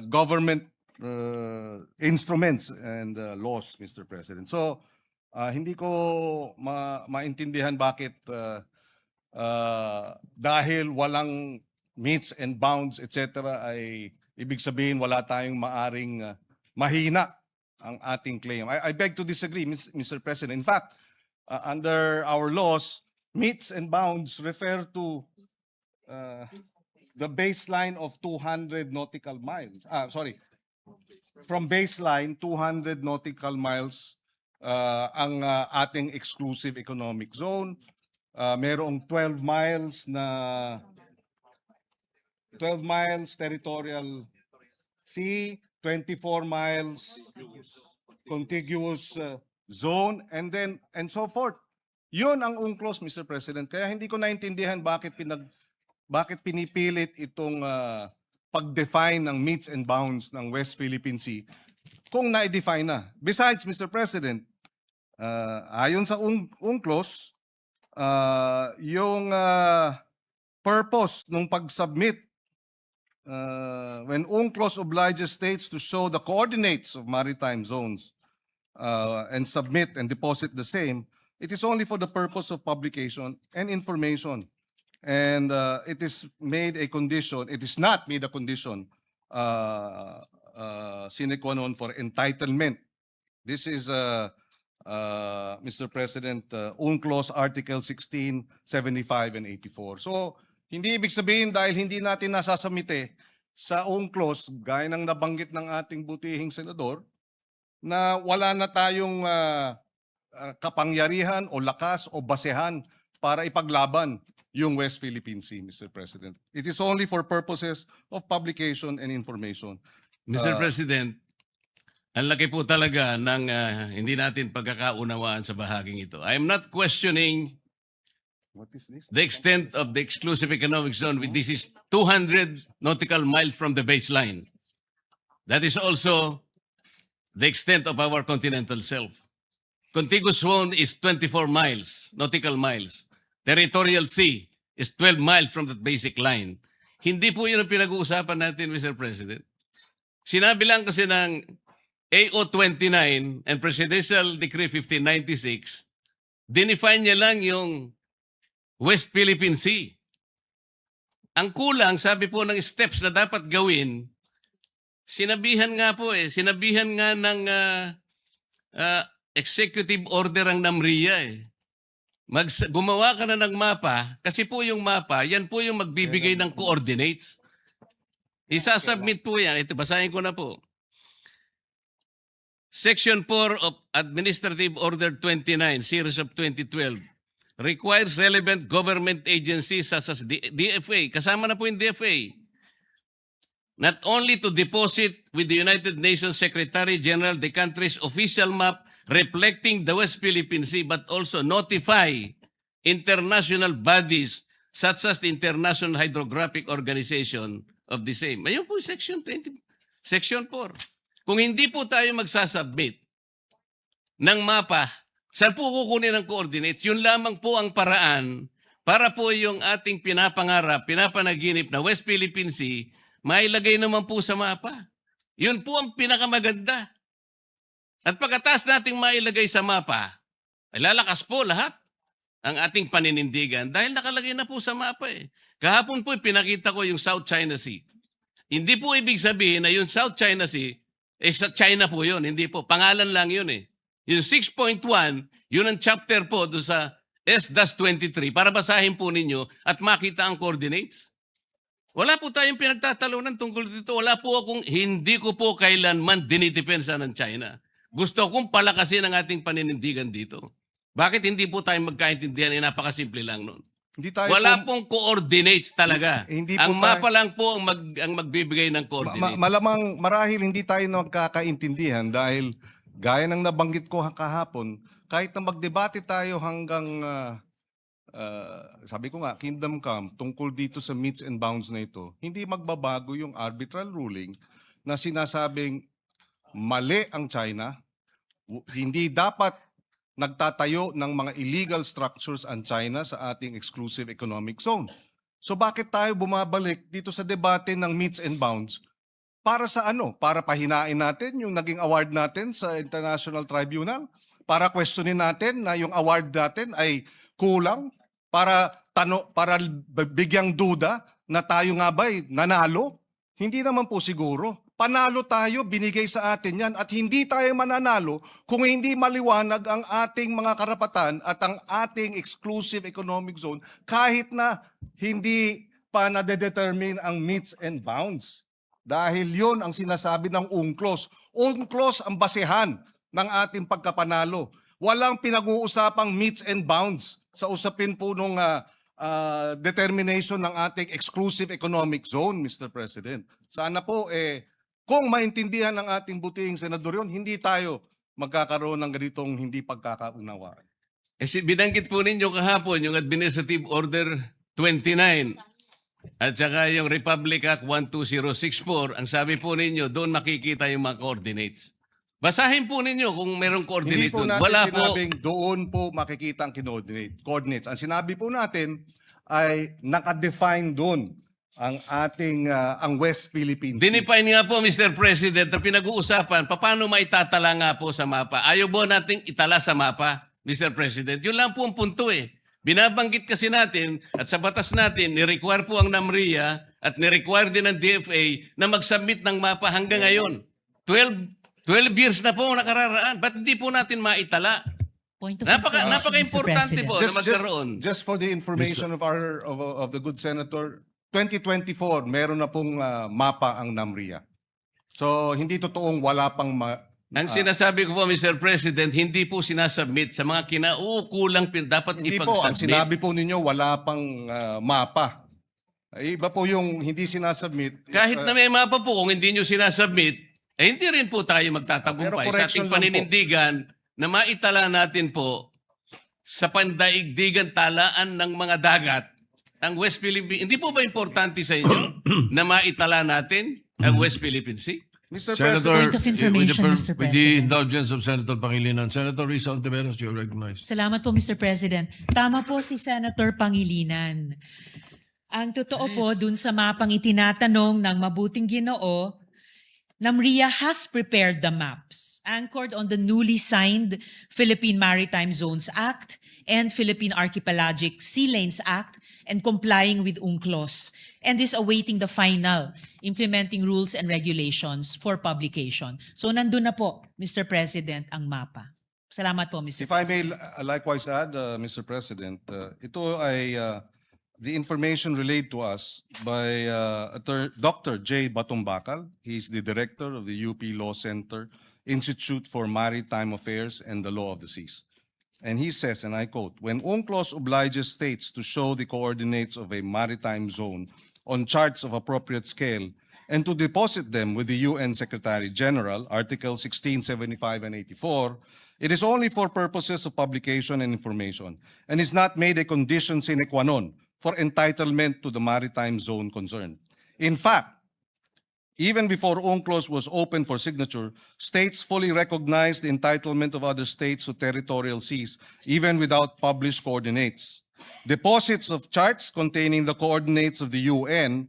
government instruments and laws, Mr. President. So, hindi ko maintindihan bakit dahil walang meets and bounds, etc. ay ibig sabihin wala tayong maaring mahina ang ating claim. I beg to disagree, Mr. President. In fact, under our laws, meets and bounds refer to the baseline of 200 nautical miles. From baseline, 200 nautical miles ang ating exclusive economic zone. Merong 12 miles territorial sea, 24 miles contiguous zone, and so forth. Yun ang UNCLOS, Mr. President. Kaya hindi ko naintindihan bakit pinipilit itong pag-define ng meets and bounds ng West Philippine Sea kung na-define na. Besides, Mr. President, ayon sa UNCLOS, yung purpose ng pag-submit when UNCLOS obliges states to show the coordinates of maritime zones and submit and deposit the same, it is only for the purpose of publication and information. And it is made a condition, it is not made a condition sine qua non for entitlement. This is, Mr. President, UNCLOS Article 16, 75, and 84. So, hindi ibig sabihin dahil hindi natin nasasamite sa UNCLOS, gaya ng nabanggit ng ating butihing senador, na wala na tayong kapangyarihan o lakas o basehan para ipaglaban yung West Philippine Sea, Mr. President. It is only for purposes of publication and information. Mr. President, ang laki po talaga ng hindi natin pagkakaunawaan sa bahaging ito. I am not questioning What is this? the extent of the exclusive economic zone. This is 200 nautical miles from the baseline. That is also the extent of our continental shelf. Contiguous zone is 24 miles, nautical miles. Territorial sea is 12 miles from that basic line. Hindi po yun ang pinag-uusapan natin, Mr. President. Sinabi lang kasi ng AO 29 and Presidential Decree 1596, dinefine niya lang yung West Philippine Sea. Ang kulang, sabi po ng steps na dapat gawin, sinabihan nga ng executive order ang NAMRIA . Gumawa ka na ng mapa, kasi po yung mapa, yan po yung magbibigay ng coordinates. Isasubmit po yan. Ito, basahin ko na po. Section 4 of Administrative Order 29, Series of 2012, requires relevant government agencies such as the DFA, kasama na po yung DFA, not only to deposit with the United Nations Secretary General the country's official map reflecting the West Philippine Sea, but also notify international bodies such as the International Hydrographic Organization of the same. Ayun po Section 20, Section 4. Kung hindi po tayo magsasubmit ng mapa, saan po kukunin ng coordinates? Yun lamang po ang paraan para po yung ating pinapangarap, pinapanaginip na West Philippine Sea, mailagay naman po sa mapa. Yun po ang pinakamaganda. At pagkatapos nating mailagay sa mapa, ay lalakas po lahat ang ating paninindigan dahil nakalagay na po sa mapa . Kahapon po pinakita ko yung South China Sea. Hindi po ibig sabihin na yung South China Sea, sa China po yun. Hindi po. Pangalan lang yun . Yung 6.1, yun ang chapter po doon sa S-23 para basahin po ninyo at makita ang coordinates. Wala po tayong pinagtatalunan tungkol dito. Hindi ko po kailanman dinidepensa ng China. Gusto kong palakasin ang ating paninindigan dito. Bakit hindi po tayo magkaintindihan? Napakasimple lang nun. Wala pong coordinates talaga. Ang mapa lang po ang magbibigay ng coordinates. Malamang marahil hindi tayo nagkakaintindihan dahil gaya ng nabanggit ko kahapon, kahit na magdebate tayo hanggang, sabi ko nga, Kingdom Come, tungkol dito sa meets and bounds na ito, hindi magbabago yung arbitral ruling na sinasabing mali ang China, hindi dapat nagtatayo ng mga illegal structures ang China sa ating exclusive economic zone. So bakit tayo bumabalik dito sa debate ng meets and bounds? Para sa ano? Para pahinain natin yung naging award natin sa International Tribunal? Para questionin natin na yung award natin ay kulang? Para bigyang duda na tayo nga ba'y nanalo? Hindi naman po siguro. Panalo tayo, binigay sa atin yan at hindi tayo mananalo kung hindi maliwanag ang ating mga karapatan at ang ating exclusive economic zone kahit na hindi pa nade-determine ang metes and bounds. Dahil yon ang sinasabi ng UNCLOS. UNCLOS ang basehan ng ating pagkapanalo. Walang pinag-uusapang metes and bounds sa usapin po nung determination ng ating exclusive economic zone, Mr. President. Sana po, kung maintindihan ng ating butihing senador yun, hindi tayo magkakaroon ng ganitong hindi pagkakaunawaan. Binanggit po ninyo kahapon yung Administrative Order 29 at saka yung Republic Act 12064. Ang sabi po ninyo, doon makikita yung mga coordinates. Basahin po ninyo kung merong Hindi coordinates po doon. natin Wala po. sinabing doon po makikita ang coordinates. Ang sinabi po natin ay nakadefine doon ang ating ang West Philippine Sea. Dinefine nga po, Mr. President, na pinag-uusapan, paano maitatala nga po sa mapa? Ayaw po nating itala sa mapa, Mr. President. Yun lang po ang punto eh. Binabanggit kasi natin at sa batas natin, ni-require po ang NAMRIA at ni-require din ng DFA na mag-submit ng mapa hanggang ngayon. 12 years na po ang nakararaan. Ba't hindi po natin maitala? Point of information, Napaka-importante Mr. po President. na magkaroon. Just for the information of the good senator, 2024 meron na pong mapa ang NAMRIA. So hindi totoong wala pang Ang sinasabi ko po, Mr. President, hindi po sinasubmit sa mga kinauukulang dapat hindi po, ang ipag-submit. sinabi po ninyo wala pang mapa. Iba po yung hindi sinasubmit. Kahit na may mapa po, kung hindi nyo sinasubmit, hindi rin po tayo Pero magtatagumpay sa correction ating lang po. paninindigan na maitala natin po sa pandaigdigan talaan ng mga dagat ang West Philippine. Hindi po ba importante sa inyo na maitala natin ang West Philippine Sea? Mr. Point of information, Mr. With the President. indulgence of Senator Pangilinan, Senator Risa Ontiveros, you're recognized. Salamat po, Mr. President. Tama po si Senator Pangilinan. Ang totoo po, dun sa mapang itinatanong ng mabuting Ginoo, NAMRIA has prepared the maps anchored on the newly signed Philippine Maritime Zones Act and Philippine Archipelagic Sea Lanes Act and complying with UNCLOS and is awaiting the final implementing rules and regulations for publication. So nandun na po, Mr. President, ang mapa. Salamat po, Mr. If I may likewise add, Mr. President, ito ay the information relayed to us by Dr. J. Batumbakal. He's the director of the UP Law Center, Institute for Maritime Affairs and the Law of the Seas. And he says, and I quote, when UNCLOS obliges states to show the coordinates of a maritime zone on charts of appropriate scale and to deposit them with the UN Secretary General, Article 16, 75, and 84, it is only for purposes of publication and information and is not made a condition sine qua non for entitlement to the maritime zone concerned. In fact, even before UNCLOS was open for signature, states fully recognized the entitlement of other states to territorial seas, even without published coordinates. Deposits of charts containing the coordinates of the UN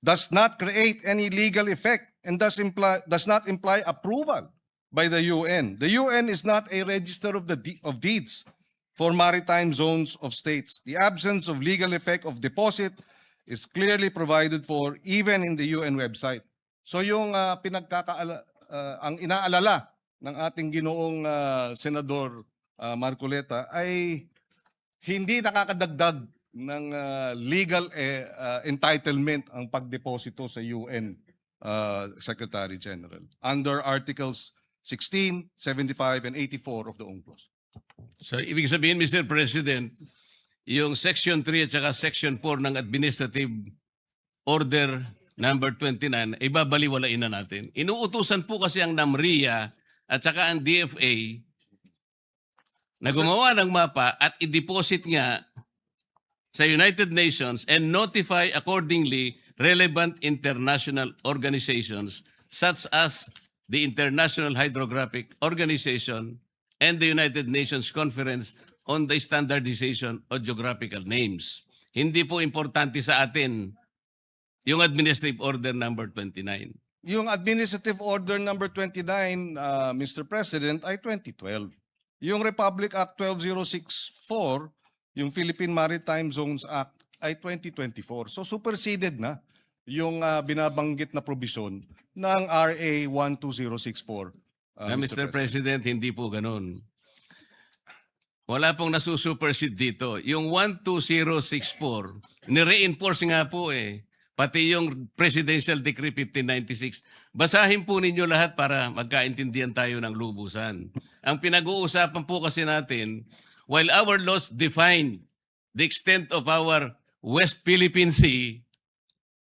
does not create any legal effect and does not imply approval by the UN. The UN is not a register of deeds for maritime zones of states. The absence of legal effect of deposit is clearly provided for even in the UN website. So yung ang inaalala ng ating ginoong Senador Marcoleta ay hindi nakakadagdag ng legal entitlement ang pagdeposito sa UN Secretary General under Articles 16, 75, and 84 of the UNCLOS. So, ibig sabihin, Mr. President, yung Section 3 at saka Section 4 ng Administrative Order number 29, ay babaliwalain na natin. Inuutusan po kasi ang NAMRIA at saka ang DFA na gumawa ng mapa at i-deposit nga sa United Nations and notify accordingly relevant international organizations such as the International Hydrographic Organization and the United Nations Conference on the Standardization of Geographical Names. Hindi po importante sa atin yung Administrative Order number 29. Yung Administrative Order number 29, Mr. President, ay 2012. Yung Republic Act 12064, yung Philippine Maritime Zones Act, ay 2024. So superseded na yung binabanggit na provision ng RA 12064. Mr. President, hindi po ganun. Wala pong nasusupersede dito. Yung 12064, nire-enforce nga po eh. Pati yung Presidential Decree 1596. Basahin po ninyo lahat para magkaintindihan tayo ng lubusan. Ang pinag-uusapan po kasi natin, while our laws define the extent of our West Philippine Sea,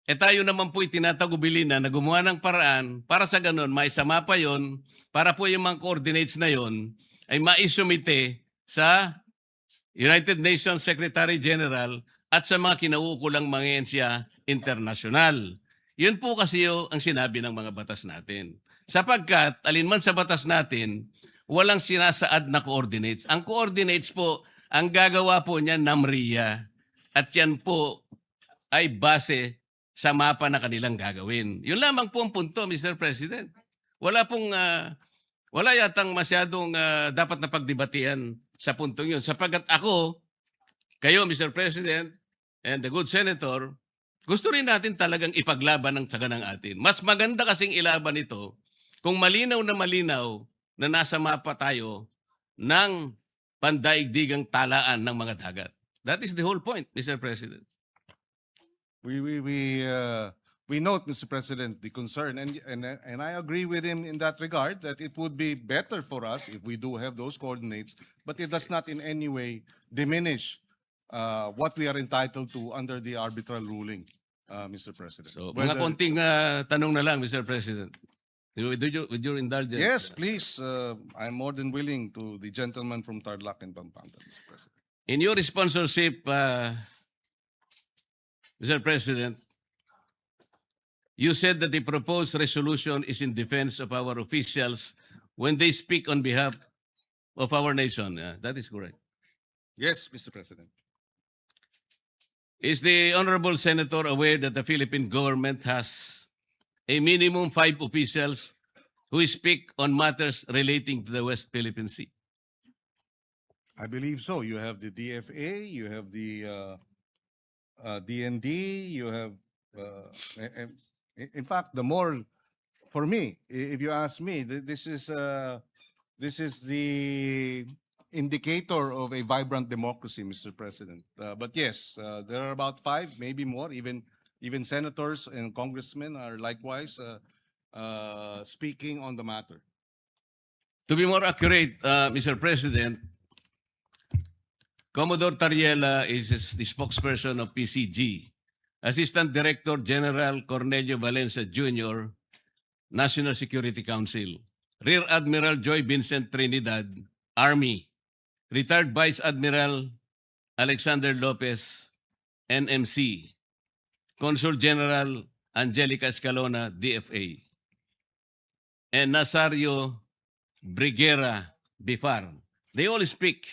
tayo naman po itinatagubilin na gumawa ng paraan para sa ganun, maisama pa yon para po yung mga coordinates na yon ay maisumite sa United Nations Secretary General at sa mga kinauukulang mga ahensya internasyonal. Yun po kasi ang sinabi ng mga batas natin. Sapagkat alinman sa batas natin, walang sinasaad na coordinates. Ang coordinates po, ang gagawa po niya NAMRIA. At yan po ay base sa mapa na kanilang gagawin. Yun lamang po ang punto, Mr. President. Wala yatang masyadong dapat na pagdebatihan sa puntong yun. Sapagkat ako, kayo, Mr. President, and the good Senator, gusto rin natin talagang ipaglaban ng tsaga ng atin. Mas maganda kasing ilaban ito kung malinaw na nasa mapa tayo ng pandaigdigang talaan ng mga dagat. That is the whole point, Mr. President. We note, Mr. President, the concern, and I agree with him in that regard that it would be better for us if we do have those coordinates, but it does not in any way diminish what we are entitled to under the arbitral ruling, Mr. President. So, mga Whether- konting tanong na lang, Mr. President. With your indulgence. Yes, please. I'm more than willing to the gentleman from Tarlac and Pampanga, Mr. President. In your sponsorship, Mr. President, you said that the proposed resolution is in defense of our officials when they speak on behalf of our nation. That is correct. Yes, Mr. President. Is the Honorable Senator aware that the Philippine government has a minimum 5 officials who speak on matters relating to the West Philippine Sea? I believe so. You have the DFA, you have the DND, you have, in fact, the more, for me, if you ask me, this is the indicator of a vibrant democracy, Mr. President. But yes, there are about 5, maybe more, even senators and congressmen are likewise speaking on the matter. To be more accurate, Mr. President, Commodore Tariela is the spokesperson of PCG. Assistant Director General Cornelio Valencia Jr., National Security Council. Rear Admiral Joy Vincent Trinidad, Army. Retired Vice Admiral Alexander Lopez, NMC. Consul General Angelica Escalona, DFA. And Nazario Briguera Bifar. They all speak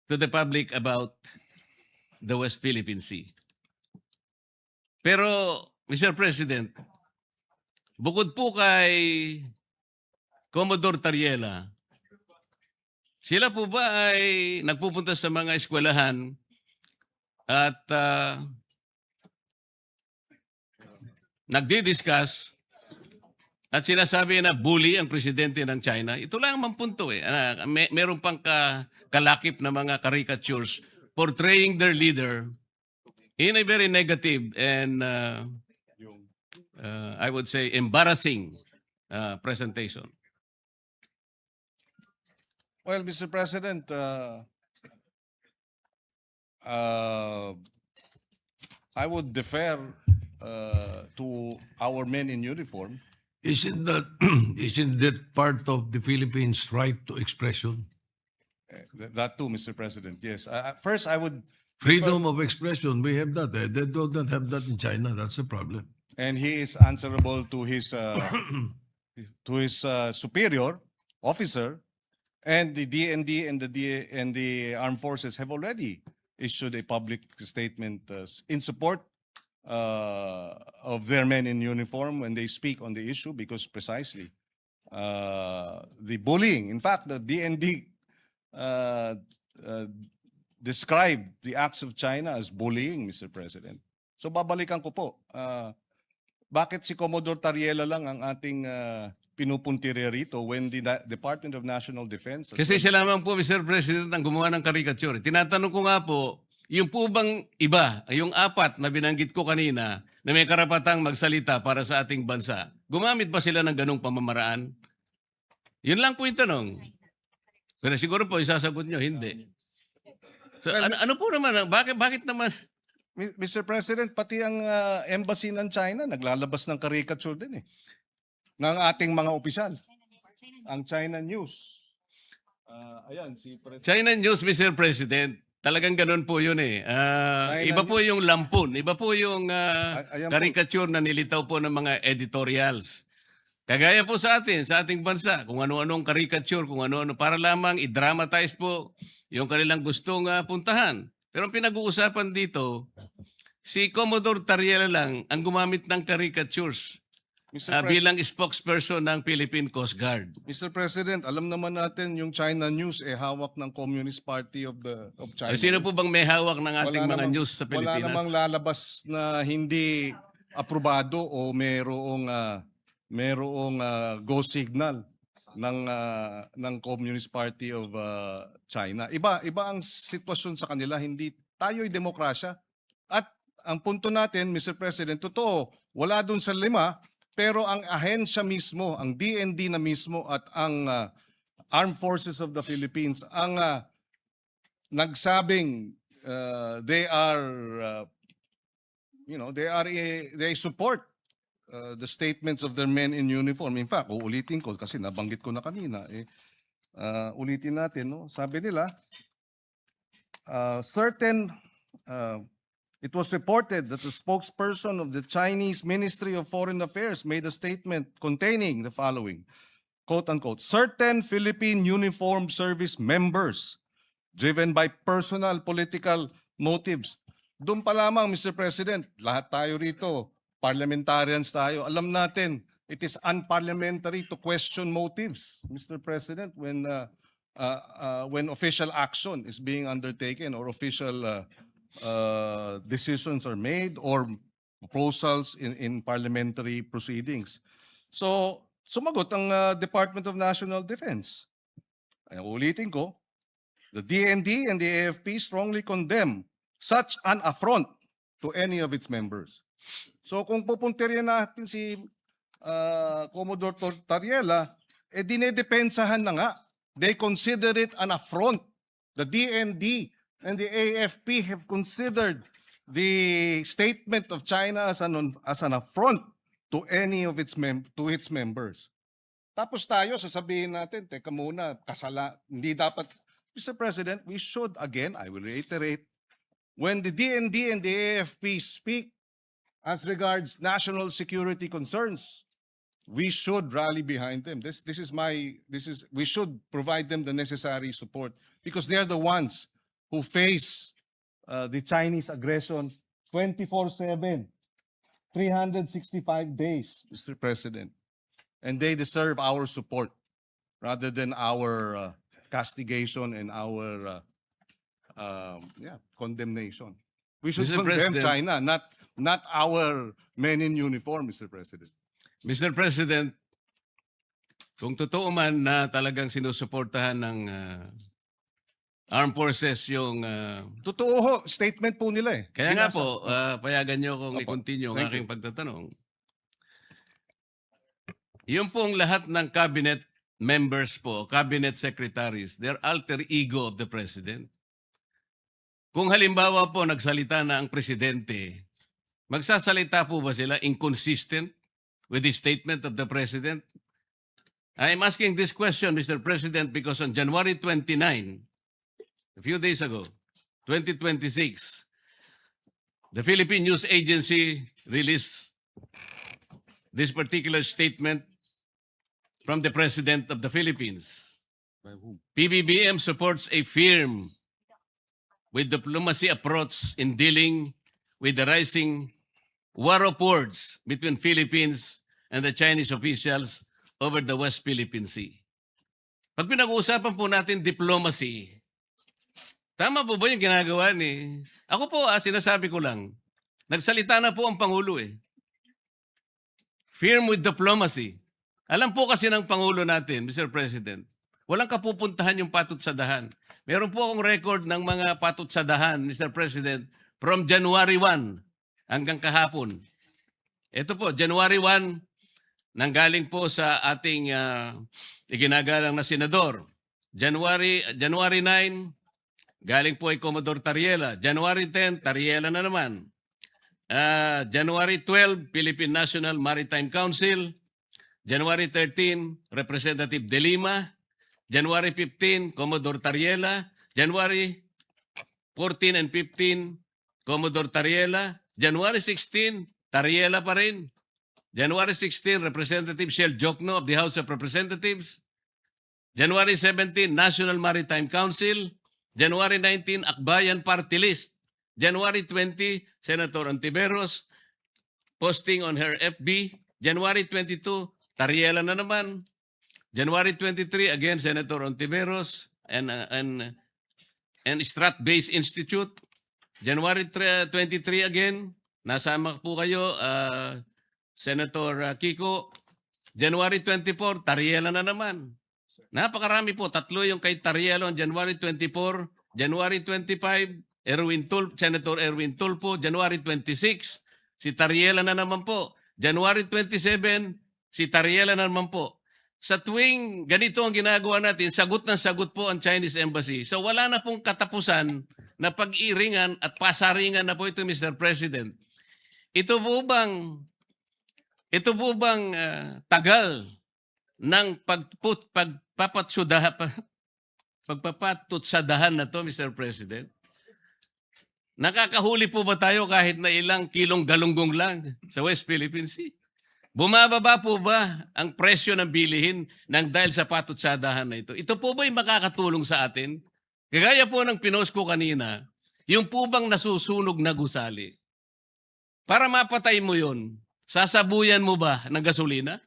to the public about the West Philippine Sea. Pero, Mr. President, bukod po kay Commodore Tariela, sila po ba ay nagpupunta sa mga eskwelahan at nagdi-discuss at sinasabi na bully ang presidente ng China? Ito lang ang punto eh. Meron pang kalakip na mga caricatures portraying their leader in a very negative and I would say embarrassing presentation. Well, Mr. President, I would defer to our men in uniform. Isn't that part of the Philippines' right to expression? That too, Mr. President. Yes. First, I would. Freedom of expression, we have that. They do not have that in China. That's the problem. And he is answerable to his superior officer, and the DND and the armed forces have already issued a public statement in support of their men in uniform when they speak on the issue, because precisely the bullying. In fact, the DND described the acts of China as bullying, Mr. President. So babalikan ko po, bakit si Commodore Tariela lang ang ating pinupuntire rito when the Department of National Defense... as Kasi well- siya lamang po, Mr. President, ang gumawa ng caricature. Tinatanong ko nga po, yung po bang iba, yung apat na binanggit ko kanina, na may karapatang magsalita para sa ating bansa, gumamit ba sila ng ganong pamamaraan? Yun lang po yung tanong. Pero siguro po, isasagot nyo, hindi. So, Well, ano po naman, bakit naman? Mr. President, pati ang embassy ng China naglalabas ng caricature din ng ating mga opisyal. Ang China News. Ayan, si President. China News, Mr. President, talagang ganun po yun eh. Iba po yung lampon, iba po yung Ayan po. caricature na nilitaw po ng mga editorials. Kagaya po sa atin, sa ating bansa, kung ano-anong caricature, kung ano-ano, para lamang i-dramatize po yung kanilang gustong puntahan. Pero ang pinag-uusapan dito, si Commodore Tariela lang ang gumamit ng caricatures bilang spokesperson ng Philippine Coast Guard. Mr. President, alam naman natin yung China News hawak ng Communist Party of China. Sino po bang may hawak ng ating mga news sa Wala Pilipinas? namang lalabas na hindi aprobado o merong go signal ng Communist Party of China. Iba ang sitwasyon sa kanila, hindi tayo'y demokrasya. At ang punto natin, Mr. President, totoo, wala dun sa 5, pero ang ahensya mismo, ang DND na mismo at ang Armed Forces of the Philippines ang nagsabing they support the statements of their men in uniform. In fact, uulitin ko kasi nabanggit ko na kanina. Ulitin natin, no? Sabi nila, it was reported that the spokesperson of the Chinese Ministry of Foreign Affairs made a statement containing the following, quote unquote, certain Philippine Uniformed Service members driven by personal political motives. Doon pa lamang, Mr. President, lahat tayo rito, parliamentarians tayo, alam natin, it is unparliamentary to question motives, Mr. President, when official action is being undertaken or official decisions are made or proposals in parliamentary proceedings. So, sumagot ang Department of National Defense. Ay, ulitin ko, the DND and the AFP strongly condemn such an affront to any of its members. So kung pupuntiryan natin si Commodore Tariela, dinedepensahan na nga. They consider it an affront. The DND and the AFP have considered the statement of China as an affront to any of its members. Tapos tayo, sasabihin natin, teka muna, hindi dapat. Mr. President, we should, again, I will reiterate, when the DND and the AFP speak as regards national security concerns, we should rally behind them. We should provide them the necessary support because they're the ones who face the Chinese aggression 24/7, 365 days, Mr. President. And they deserve our support rather than our castigation and our condemnation. We should Mr. condemn President. China, not our men in uniform, Mr. President. Mr. President, kung totoo man na talagang sinusuportahan ng armed forces yung... Totoo ho, statement po nila eh. kaya nga Binasa- po, payagan nyo kung Opo. i-continue ang Thank aking pagtatanong. Yung pong lahat ng cabinet members po, cabinet secretaries, they're alter ego of the president. Kung halimbawa po nagsalita na ang presidente, magsasalita po ba sila inconsistent with the statement of the president? I'm asking this question, Mr. President, because on January 29, a few days ago, 2026, the Philippine News Agency released this particular statement from the President of the Philippines. By whom? PBBM supports a firm with diplomacy approach in dealing with the rising war of words between Philippines and the Chinese officials over the West Philippine Sea. Pag pinag-uusapan po natin diplomacy, Tama po ba yung ginagawa ni... Ako po, sinasabi ko lang, nagsalita na po ang Pangulo eh. Firm with diplomacy. Alam po kasi ng Pangulo natin, Mr. President, walang kapupuntahan yung patut sa dahan. Meron po akong record ng mga patut sa dahan, Mr. President, from January 1 hanggang kahapon. Ito po, January 1, nanggaling po sa ating iginagalang na senador. January 9, galing po ay Commodore Tariela. January 10, Tariela na naman. January 12, Philippine National Maritime Council. January 13, Representative De Lima. January 15, Commodore Tariela. January 14 and 15, Commodore Tariela. January 16, Tariela pa rin. January 16, Representative Shell Jokno of the House of Representatives. January 17, National Maritime Council. January 19, Akbayan Party List. January 20, Senator Ontiveros posting on her FB. January 22, Tariela na naman. January 23, again, Senator Ontiveros and Strat-Based Institute. January 23 again, nasama po kayo, Senator Kiko. January 24, Tariela na naman. Napakarami po, tatlo yung kay Tariela on January 24. January 25, Senator Erwin Tulfo. January 26, si Tariela na naman po. January 27, si Tariela na naman po. Sa tuwing ganito ang ginagawa natin, sagot ng sagot po ang Chinese Embassy. So wala na pong katapusan na pag-iringan at pasaringan na po ito, Mr. President. Ito po bang tagal ng pagpapatsadahan na to, Mr. President? Nakakahuli po ba tayo kahit na ilang kilong galunggong lang sa West Philippine Sea? Bumababa po ba ang presyo ng bilihin ng dahil sa patutsadahan na ito? Ito po ba'y makakatulong sa atin? Kagaya po ng pinost ko kanina, yung po bang nasusunog na gusali? Para mapatay mo yun, sasabuyan mo ba ng gasolina?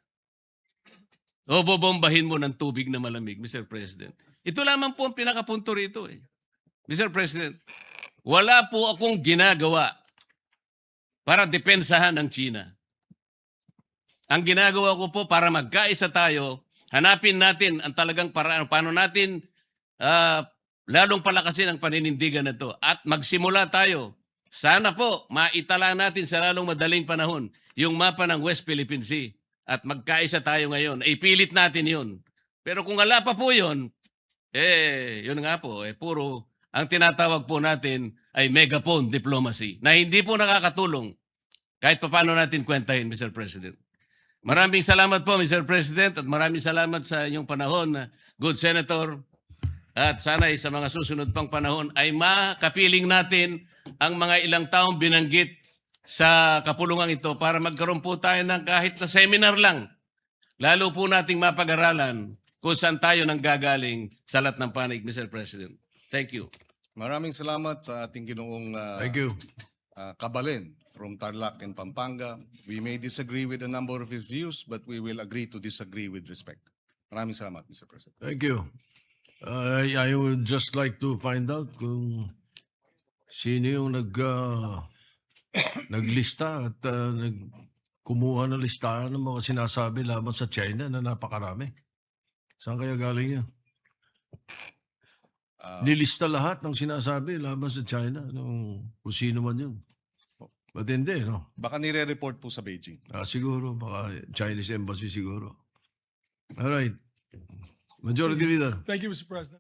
O bobombahin mo ng tubig na malamig, Mr. President? Ito lamang po ang pinakapunto rito eh. Mr. President, wala po akong ginagawa para depensahan ang China. Ang ginagawa ko po para magkaisa tayo, hanapin natin ang talagang paraan, paano natin lalong palakasin ang paninindigan na to at magsimula tayo. Sana po maitala natin sa lalong madaling panahon yung mapa ng West Philippine Sea at magkaisa tayo ngayon. Ipilit natin yun. Pero kung wala pa po yun, yun nga po, puro ang tinatawag po natin ay megaphone diplomacy na hindi po nakakatulong kahit paano natin kwentahin, Mr. President. Maraming salamat po, Mr. President, at maraming salamat sa inyong panahon, good Senator. At sana'y sa mga susunod pang panahon ay makapiling natin ang mga ilang taong binanggit sa kapulungan ito para magkaroon po tayo ng kahit na seminar lang. Lalo po nating mapag-aralan kung saan tayo nang gagaling sa lahat ng panig, Mr. President. Thank you. Maraming salamat sa ating ginoong Thank you. Kabalen from Tarlac and Pampanga. We may disagree with a number of his views, but we will agree to disagree with respect. Maraming salamat, Mr. President. Thank you. I would just like to find out kung sino yung naglista at kumuha ng listahan ng mga sinasabi laban sa China na napakarami. Saan kaya galing yan? Nilista lahat ng sinasabi laban sa China, kung sino man yun. But hindi, no? Baka nire-report po sa Beijing. Siguro, baka Chinese Embassy siguro. All right. Majority Leader. Thank you, Mr. President.